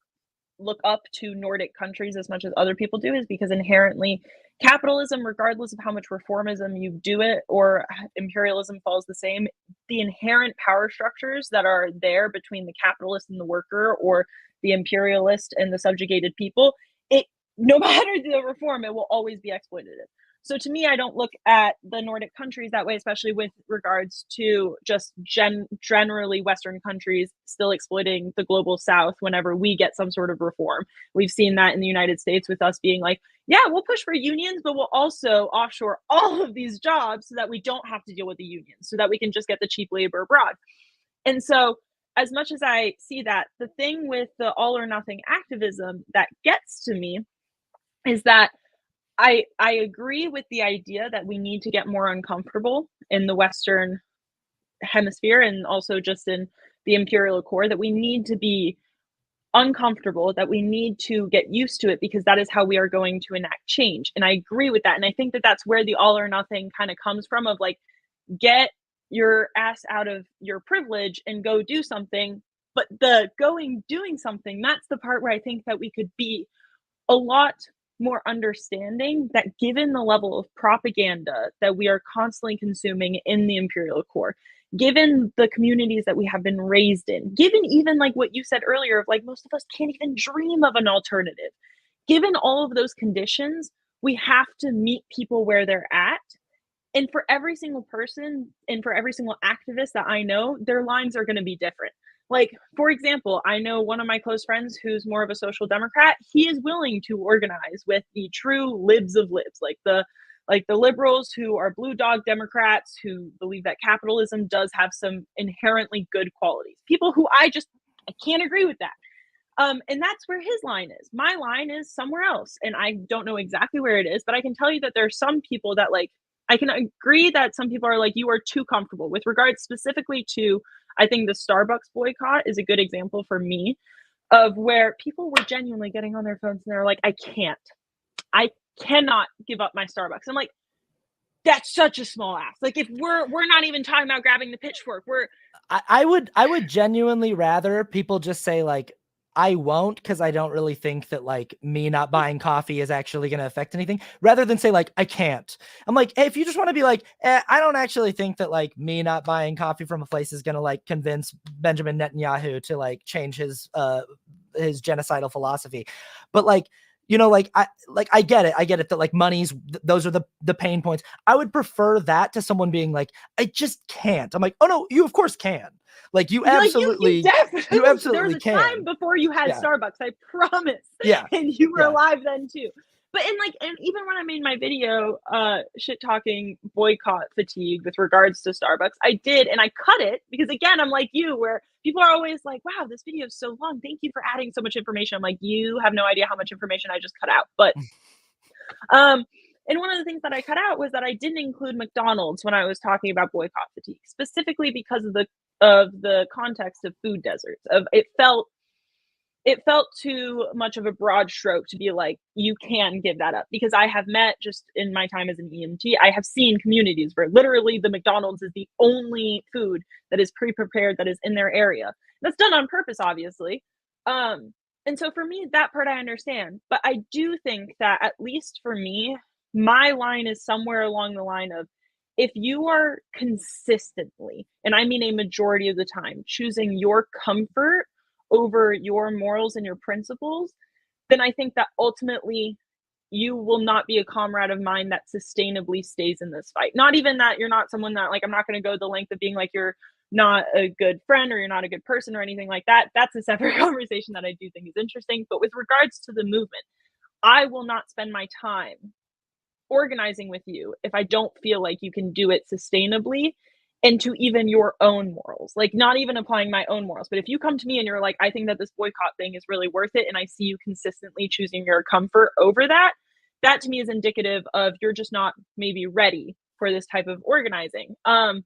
up to Nordic countries as much as other people do, is because inherently capitalism, regardless of how much reformism you do it or imperialism falls the same, the inherent power structures that are there between the capitalist and the worker, or the imperialist and the subjugated people, no matter the reform, it will always be exploitative. So to me, I don't look at the Nordic countries that way, especially with regards to just generally Western countries still exploiting the global South whenever we get some sort of reform. We've seen that in the United States with us being like, yeah, we'll push for unions, but we'll also offshore all of these jobs so that we don't have to deal with the unions, so that we can just get the cheap labor abroad. And so as much as I see that, the thing with the all or nothing activism that gets to me is that I agree with the idea that we need to get more uncomfortable in the Western hemisphere, and also just in the imperial core, that we need to be uncomfortable, that we need to get used to it, because that is how we are going to enact change. And I agree with that. And I think that that's where the all or nothing kind of comes from, of like, get your ass out of your privilege and go do something. But the doing something, that's the part where I think that we could be a lot more understanding, that given the level of propaganda that we are constantly consuming in the imperial core, given the communities that we have been raised in, given even like what you said earlier of like, most of us can't even dream of an alternative, given all of those conditions, we have to meet people where they're at. And for every single person and for every single activist that I know, their lines are going to be different. Like, for example, I know one of my close friends who's more of a social democrat. He is willing to organize with the true libs of libs, like the liberals who are blue dog Democrats who believe that capitalism does have some inherently good qualities. People who I can't agree with that. And that's where his line is. My line is somewhere else. And I don't know exactly where it is, but I can tell you that there are some people that like, I can agree that some people are like, you are too comfortable with regards specifically to, I think the Starbucks boycott is a good example for me of where people were genuinely getting on their phones and they're like, I cannot give up my Starbucks. I'm like, That's such a small ask. Like if we're not even talking about grabbing the pitchfork, I would genuinely rather people just say like, I won't, because I don't really think that like me not buying coffee is actually going to affect anything, rather than say like, I can't. I'm like, hey, if you just want to be like, I don't actually think that like me not buying coffee from a place is going to like convince Benjamin Netanyahu to like change his genocidal philosophy. But like, you know, like I get it that like money's, those are the pain points. I would prefer that to someone being like, I just can't. I'm like, oh no, you of course can. Like you you definitely, there was a can. time before you had Starbucks, I promise. Yeah. And you were alive then too. But and even when I made my video, shit talking boycott fatigue with regards to Starbucks, I did, and I cut it because again, I'm like you, where people are always like, wow, this video is so long. Thank you for adding so much information. I'm like, you have no idea how much information I just cut out. But and one of the things that I cut out was that I didn't include McDonald's when I was talking about boycott fatigue, specifically because of the context of food deserts. Of it felt too much of a broad stroke to be like, you can give that up, because I have met, just in my time as an EMT, I have seen communities where literally the McDonald's is the only food that is pre-prepared that is in their area. That's done on purpose, obviously. And so for me, that part I understand, but I do think that, at least for me, my line is somewhere along the line of, if you are consistently, and I mean a majority of the time, choosing your comfort over your morals and your principles, then I think that ultimately you will not be a comrade of mine that sustainably stays in this fight. Not even that you're not someone that, like, I'm not going to go the length of being like you're not a good friend or you're not a good person or anything like that. That's a separate conversation that I do think is interesting. But with regards to the movement, I will not spend my time organizing with you if I don't feel like you can do it sustainably and to even your own morals. Like, not even applying my own morals, but if you come to me and you're like, I think that this boycott thing is really worth it, and I see you consistently choosing your comfort over that, that to me is indicative of you're just not maybe ready for this type of organizing. Not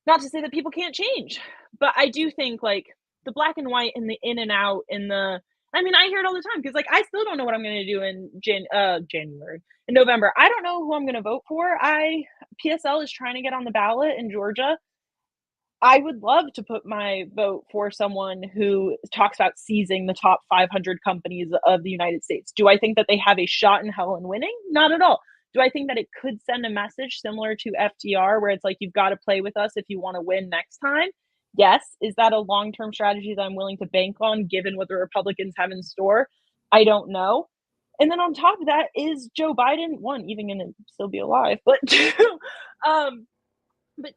to say that people can't change, but I do think like the black and white and the in and out and I mean, I hear it all the time because like I still don't know what I'm going to do in January, in November. I don't know who I'm going to vote for. PSL is trying to get on the ballot in Georgia. I would love to put my vote for someone who talks about seizing the top 500 companies of the United States. Do I think that they have a shot in hell in winning? Not at all. Do I think that it could send a message similar to FDR, where it's like, you've got to play with us if you want to win next time? Yes. Is that a long-term strategy that I'm willing to bank on, given what the Republicans have in store? I don't know. And then on top of that, is Joe Biden, one, even going to still be alive, but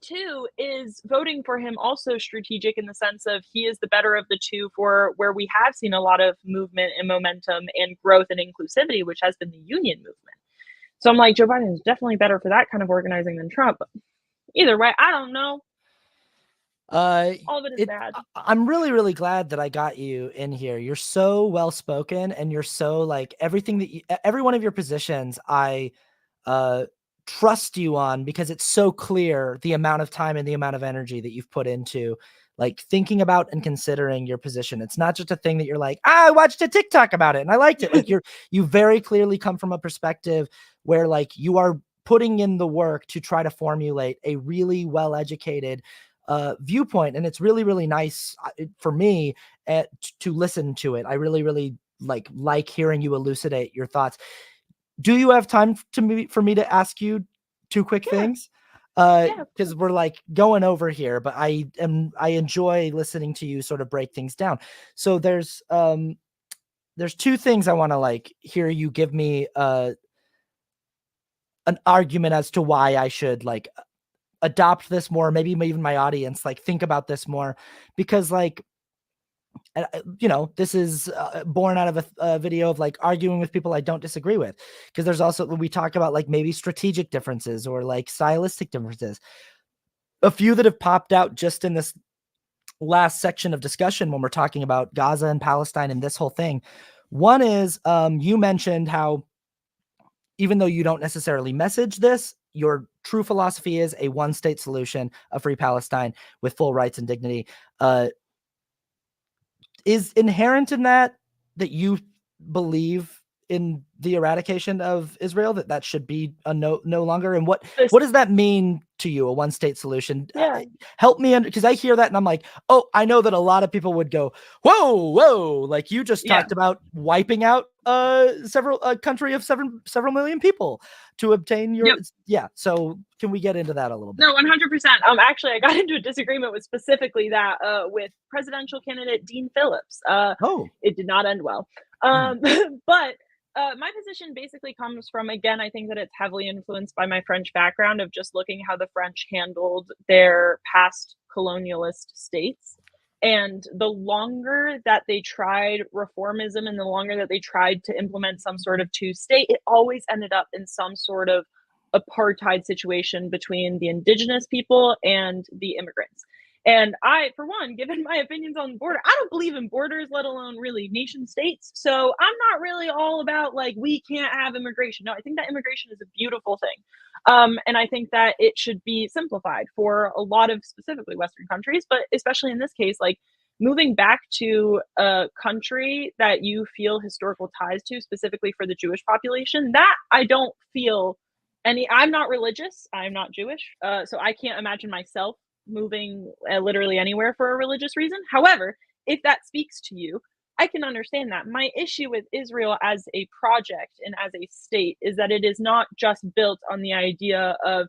two, is voting for him also strategic in the sense of he is the better of the two for where we have seen a lot of movement and momentum and growth and inclusivity, which has been the union movement. So I'm like, Joe Biden is definitely better for that kind of organizing than Trump. But either way, I don't know. All of it is bad. I'm really, really glad that I got you in here. You're so well spoken, and you're so like everything that every one of your positions, I trust you on, because it's so clear the amount of time and the amount of energy that you've put into like thinking about and considering your position. It's not just a thing that you're like, I watched a TikTok about it and I liked it. Like you very clearly come from a perspective where like you are putting in the work to try to formulate a really well-educated viewpoint. And it's really, really nice for me to listen to it. I really, really like hearing you elucidate your thoughts. Do you have time for me to ask you two quick things? Because we're like going over here, but I enjoy listening to you sort of break things down. So there's two things I want to like hear you give me an argument as to why I should like adopt this more, maybe even my audience like think about this more, because like, you know, this is born out of a video of like arguing with people I don't disagree with, because there's also, we talk about like maybe strategic differences or like stylistic differences. A few that have popped out just in this last section of discussion when we're talking about Gaza and Palestine and this whole thing. One is you mentioned how even though you don't necessarily message this, your true philosophy is a one-state solution, a free Palestine with full rights and dignity. Is inherent in that you believe in the eradication of Israel, that should be a no longer? And what This- does that mean to you, a one state solution? Yeah. Help me, because I hear that and I'm like, oh, I know that a lot of people would go, whoa, like you just Yeah. talked about wiping out a country of several million people to obtain your. Yep. So can we get into that a little bit? No, 100%. Actually, I got into a disagreement with specifically that with presidential candidate Dean Phillips. It did not end well. But my position basically comes from, again, I think that it's heavily influenced by my French background of just looking how the French handled their past colonialist states. And the longer that they tried reformism and the longer that they tried to implement some sort of two-state, it always ended up in some sort of apartheid situation between the indigenous people and the immigrants. And I, for one, given my opinions on the border, I don't believe in borders, let alone really nation states. So I'm not really all about like, we can't have immigration. No, I think that immigration is a beautiful thing. And I think that it should be simplified for a lot of specifically Western countries, but especially in this case, like moving back to a country that you feel historical ties to, specifically for the Jewish population, that I don't feel I'm not religious. I'm not Jewish. So I can't imagine myself moving literally anywhere for a religious reason. However, if that speaks to you, I can understand that. My issue with Israel as a project and as a state is that it is not just built on the idea of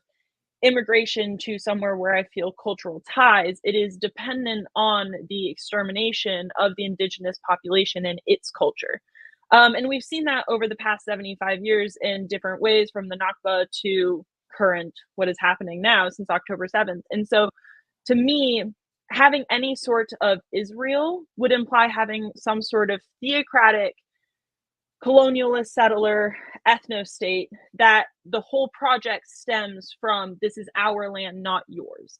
immigration to somewhere where I feel cultural ties. It is dependent on the extermination of the indigenous population and its culture. And we've seen that over the past 75 years in different ways, from the Nakba to current, what is happening now since October 7th. And so to me, having any sort of Israel would imply having some sort of theocratic, colonialist settler ethno-state that the whole project stems from, this is our land, not yours.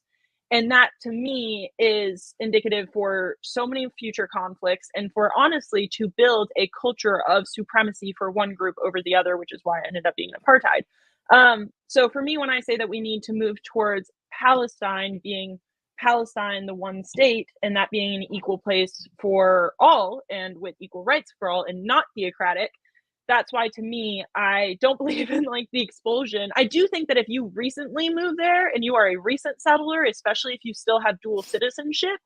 And that to me is indicative for so many future conflicts and for honestly to build a culture of supremacy for one group over the other, which is why it ended up being apartheid. So for me, when I say that we need to move towards Palestine being Palestine, the one state, and that being an equal place for all and with equal rights for all and not theocratic, that's why to me, I don't believe in like the expulsion. I do think that if you recently moved there and you are a recent settler, especially if you still have dual citizenship,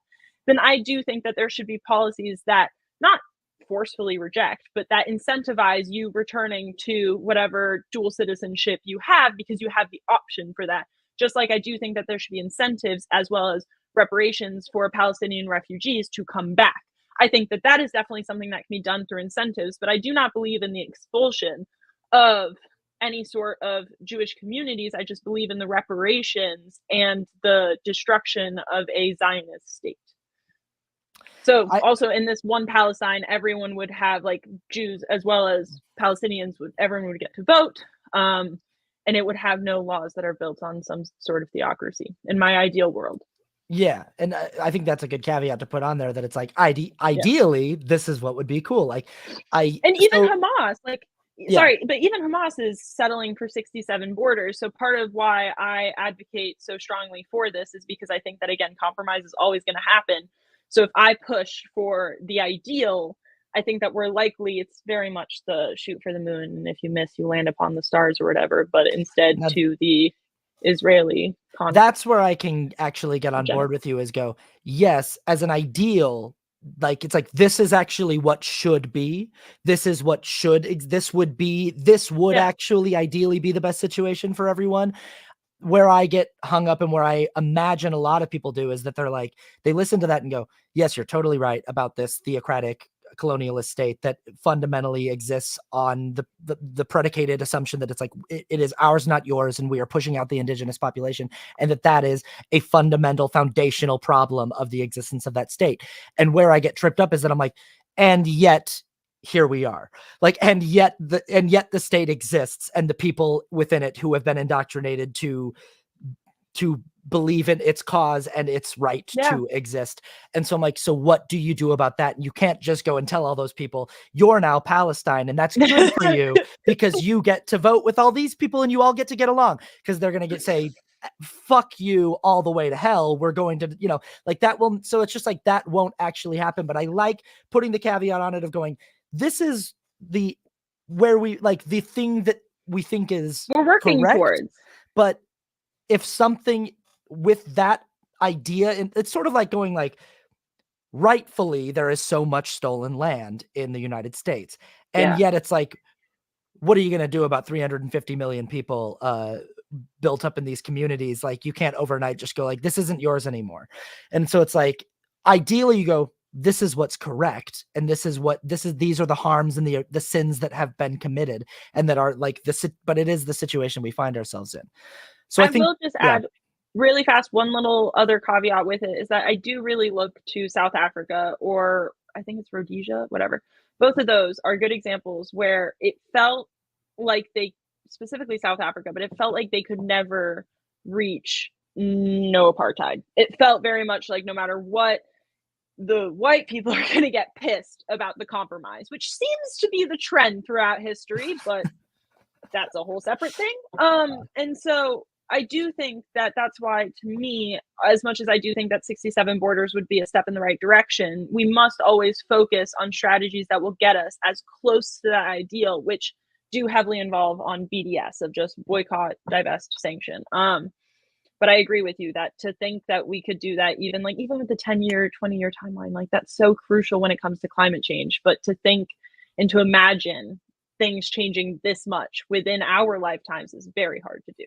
then I do think that there should be policies that not forcefully reject, but that incentivize you returning to whatever dual citizenship you have because you have the option for that. Just like I do think that there should be incentives as well as reparations for Palestinian refugees to come back. I think that that is definitely something that can be done through incentives, but I do not believe in the expulsion of any sort of Jewish communities. I just believe in the reparations and the destruction of a Zionist state. So also in this one Palestine, everyone would have, like, Jews as well as Palestinians, everyone would get to vote. And it would have no laws that are built on some sort of theocracy in my ideal world. Yeah, and I think that's a good caveat to put on there, that it's like ideally this is what would be cool. Like even Hamas, like sorry, but even Hamas is settling for 67 borders. So part of why I advocate so strongly for this is because I think that, again, compromise is always going to happen. So if I push for the ideal, I think that we're likely, it's very much the shoot for the moon, and if you miss, you land upon the stars or whatever, but instead to the Israeli conflict. That's where I can actually get on board with you, is go, yes, as an ideal, like, it's like, this is actually what should be. This is what this would actually ideally be the best situation for everyone. Where I get hung up and where I imagine a lot of people do is that they're like, they listen to that and go, yes, you're totally right about this theocratic colonialist state that fundamentally exists on the predicated assumption that it's like, it is ours, not yours, and we are pushing out the indigenous population, and that is a fundamental foundational problem of the existence of that state. And where I get tripped up is that I'm like, and yet here we are, like, and yet the state exists, and the people within it who have been indoctrinated to believe in its cause and its right to exist. And so I'm like, so what do you do about that? And you can't just go and tell all those people you're now Palestine and that's good for you because you get to vote with all these people and you all get to get along, because they're going to say, fuck you all the way to hell. We're going to, like, that will. So it's just like, that won't actually happen. But I like putting the caveat on it of going, this is the where we like the thing that we think is we're working correct, towards. but if something with that idea, and it's sort of like going like, rightfully there is so much stolen land in the United States, and Yeah. yet it's like, what are you going to do about 350 million people built up in these communities? Like, you can't overnight just go like, this isn't yours anymore. And so it's like, ideally you go, this is what's correct, and these are the harms and the sins that have been committed, and that are like this, but it is the situation we find ourselves in. So I think, will just yeah, add really fast one little other caveat with it is that I do really look to South Africa, or I think it's Rhodesia, whatever. Both of those are good examples where it felt like they, specifically South Africa, but it felt like they could never reach no apartheid. It felt very much like no matter what, the white people are going to get pissed about the compromise, which seems to be the trend throughout history, but that's a whole separate thing. And so I do think that that's why, to me, as much as I do think that 67 borders would be a step in the right direction, we must always focus on strategies that will get us as close to that ideal, which do heavily involve on BDS of just boycott, divest, sanction. But I agree with you that to think that we could do that even with the 10-year, 20-year timeline, like that's so crucial when it comes to climate change. But to think and to imagine things changing this much within our lifetimes is very hard to do.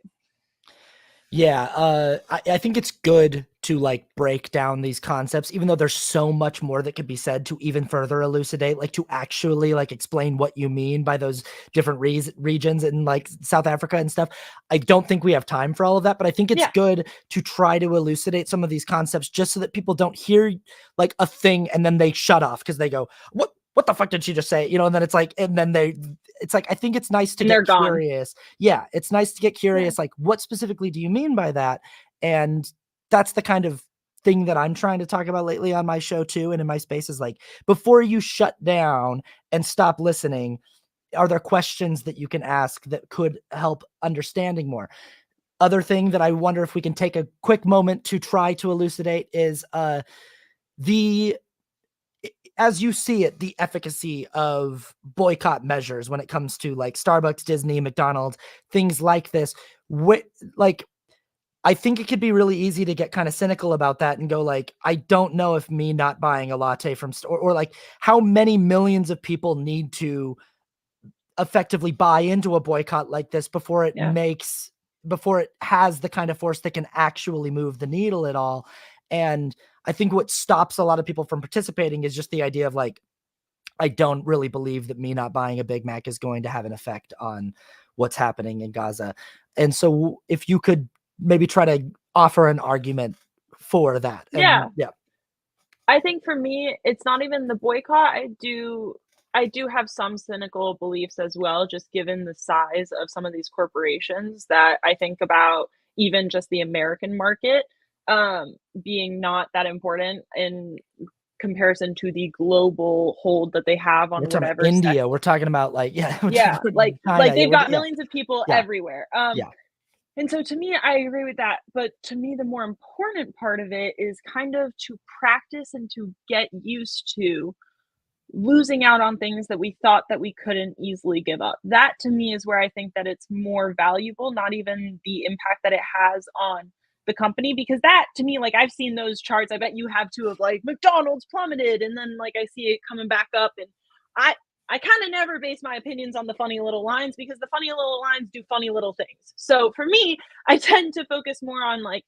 Yeah, I think it's good to like break down these concepts, even though there's so much more that could be said to even further elucidate, like to actually like explain what you mean by those different regions in like South Africa and stuff. I don't think we have time for all of that, but I think it's good to try to elucidate some of these concepts just so that people don't hear like a thing and then they shut off because they go, what the fuck did she just say? You know, and then it's like, and then it's like, I think it's nice to get curious. Yeah, it's nice to get curious. Like, what specifically do you mean by that? And that's the kind of thing that I'm trying to talk about lately on my show too, and in my space, is like, before you shut down and stop listening, are there questions that you can ask that could help understanding more? Other thing that I wonder if we can take a quick moment to try to elucidate is as you see it, the efficacy of boycott measures when it comes to like Starbucks, Disney, McDonald's, things like this. Like, I think it could be really easy to get kind of cynical about that and go like, I don't know if me not buying a latte from store, or like how many millions of people need to effectively buy into a boycott like this before it has the kind of force that can actually move the needle at all. And I think what stops a lot of people from participating is just the idea of like, I don't really believe that me not buying a Big Mac is going to have an effect on what's happening in Gaza. And so if you could maybe try to offer an argument for that. And yeah. I think for me, it's not even the boycott. I do have some cynical beliefs as well, just given the size of some of these corporations, that I think about even just the American market being not that important in comparison to the global hold that they have on whatever India. We're talking about like, like China, they've got millions of people everywhere. Yeah. And so to me, I agree with that. But to me, the more important part of it is kind of to practice and to get used to losing out on things that we thought that we couldn't easily give up. That to me is where I think that it's more valuable, not even the impact that it has on the company, because that to me, like I've seen those charts, I bet you have too, of like McDonald's plummeted and then like I see it coming back up, and I kind of never base my opinions on the funny little lines, because the funny little lines do funny little things. So for me, I tend to focus more on like,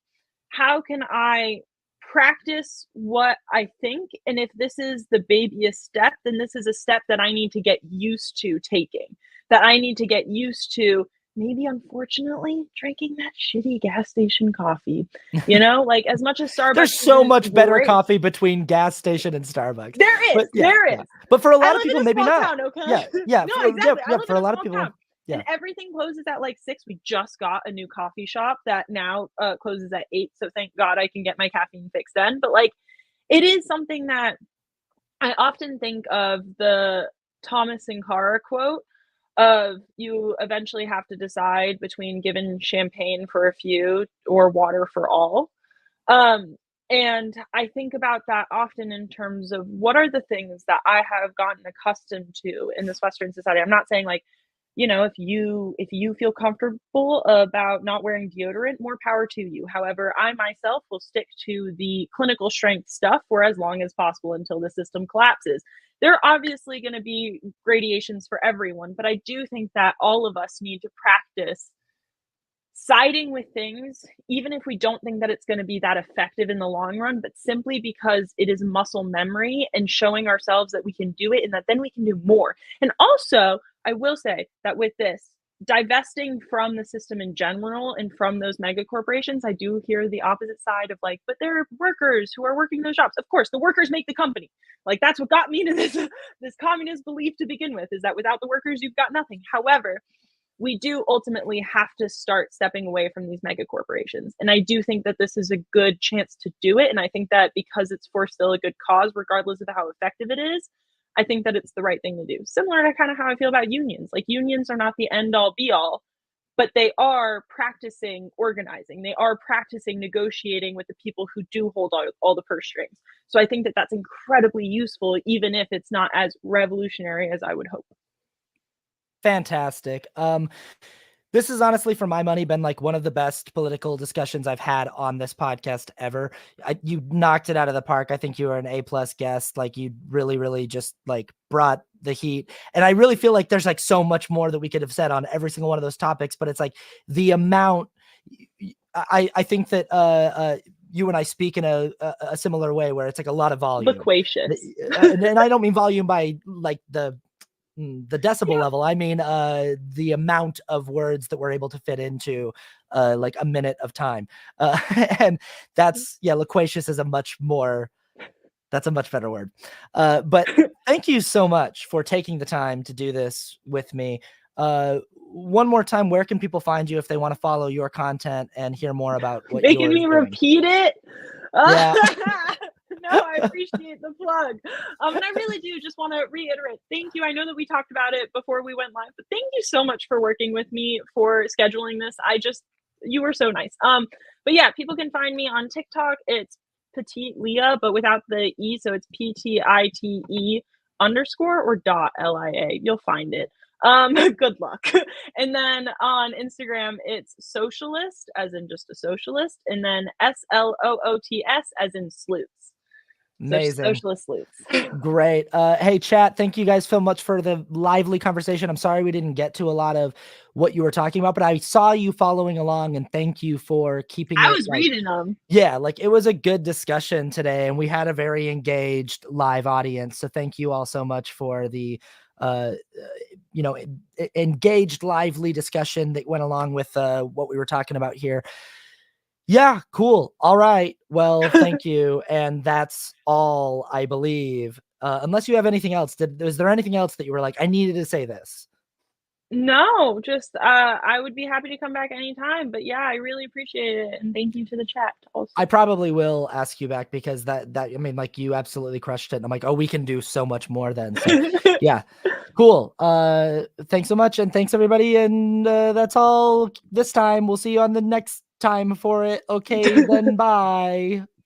how can I practice what I think? And if this is the babyest step, then this is a step that I need to get used to taking, that I need to get used to, maybe unfortunately drinking that shitty gas station coffee, you know, like as much as Starbucks, there's so much better coffee between gas station and Starbucks. There is. But for a lot of people, maybe not. Town, okay? Yeah. No, exactly. I live for in a lot of people. Town. And everything closes at like 6. We just got a new coffee shop that now closes at 8. So thank God I can get my caffeine fix then. But like, it is something that I often think of, the Thomas Sankara quote of, you eventually have to decide between giving champagne for a few or water for all. And I think about that often in terms of what are the things that I have gotten accustomed to in this Western society. I'm not saying like, if you feel comfortable about not wearing deodorant, more power to you. However, I myself will stick to the clinical strength stuff for as long as possible until the system collapses. There are obviously going to be gradations for everyone, but I do think that all of us need to practice siding with things, even if we don't think that it's going to be that effective in the long run, but simply because it is muscle memory and showing ourselves that we can do it and that then we can do more. And also, I will say that with this, divesting from the system in general and from those mega corporations, I do hear the opposite side of like, but there are workers who are working those jobs. Of course, the workers make the company. Like that's what got me to this communist belief to begin with, is that without the workers, you've got nothing. However, we do ultimately have to start stepping away from these mega corporations. And I do think that this is a good chance to do it. And I think that because it's for still a good cause, regardless of how effective it is, I think that it's the right thing to do. Similar to kind of how I feel about unions. Like unions are not the end all be all, but they are practicing organizing. They are practicing negotiating with the people who do hold all the purse strings. So I think that that's incredibly useful, even if it's not as revolutionary as I would hope. Fantastic. This has honestly, for my money, been like one of the best political discussions I've had on this podcast ever. You knocked it out of the park. I think you were an A+ guest. Like you really, really just like brought the heat. And I really feel like there's like so much more that we could have said on every single one of those topics, but it's like the amount. I think that you and I speak in a similar way where it's like a lot of volume. Loquacious. And I don't mean volume by like the decibel level. I mean, the amount of words that we're able to fit into like a minute of time. And that's, loquacious is that's a much better word. But thank you so much for taking the time to do this with me. One more time, where can people find you if they want to follow your content and hear more about what Making you're me doing? repeat it? Yeah. No, I appreciate the plug. And I really do just want to reiterate, thank you. I know that we talked about it before we went live, but thank you so much for working with me, for scheduling this. You were so nice. But yeah, people can find me on TikTok. It's Petite Leah, but without the E. So it's PTITE underscore or dot LIA. You'll find it. Good luck. And then on Instagram, it's socialist, as in just a socialist, and then SLOOTS, as in sleuths. Amazing. So socialist sleuths. Great. Hey, chat, thank you guys so much for the lively conversation. I'm sorry we didn't get to a lot of what you were talking about, but I saw you following along, and thank you for keeping it. I was reading them. Yeah, like it was a good discussion today, and we had a very engaged live audience. So thank you all so much for the engaged, lively discussion that went along with what we were talking about here. Yeah, cool. All right. Well, thank you. And that's all, I believe. Unless you have anything else. Was there anything else that you were like, I needed to say this? No, just I would be happy to come back anytime. But yeah, I really appreciate it. And thank you to the chat also. I probably will ask you back because that I mean, like you absolutely crushed it. And I'm like, oh, we can do so much more then. So yeah. Cool. Thanks so much. And thanks everybody. And that's all this time. We'll see you on the next time for it. Okay, then bye.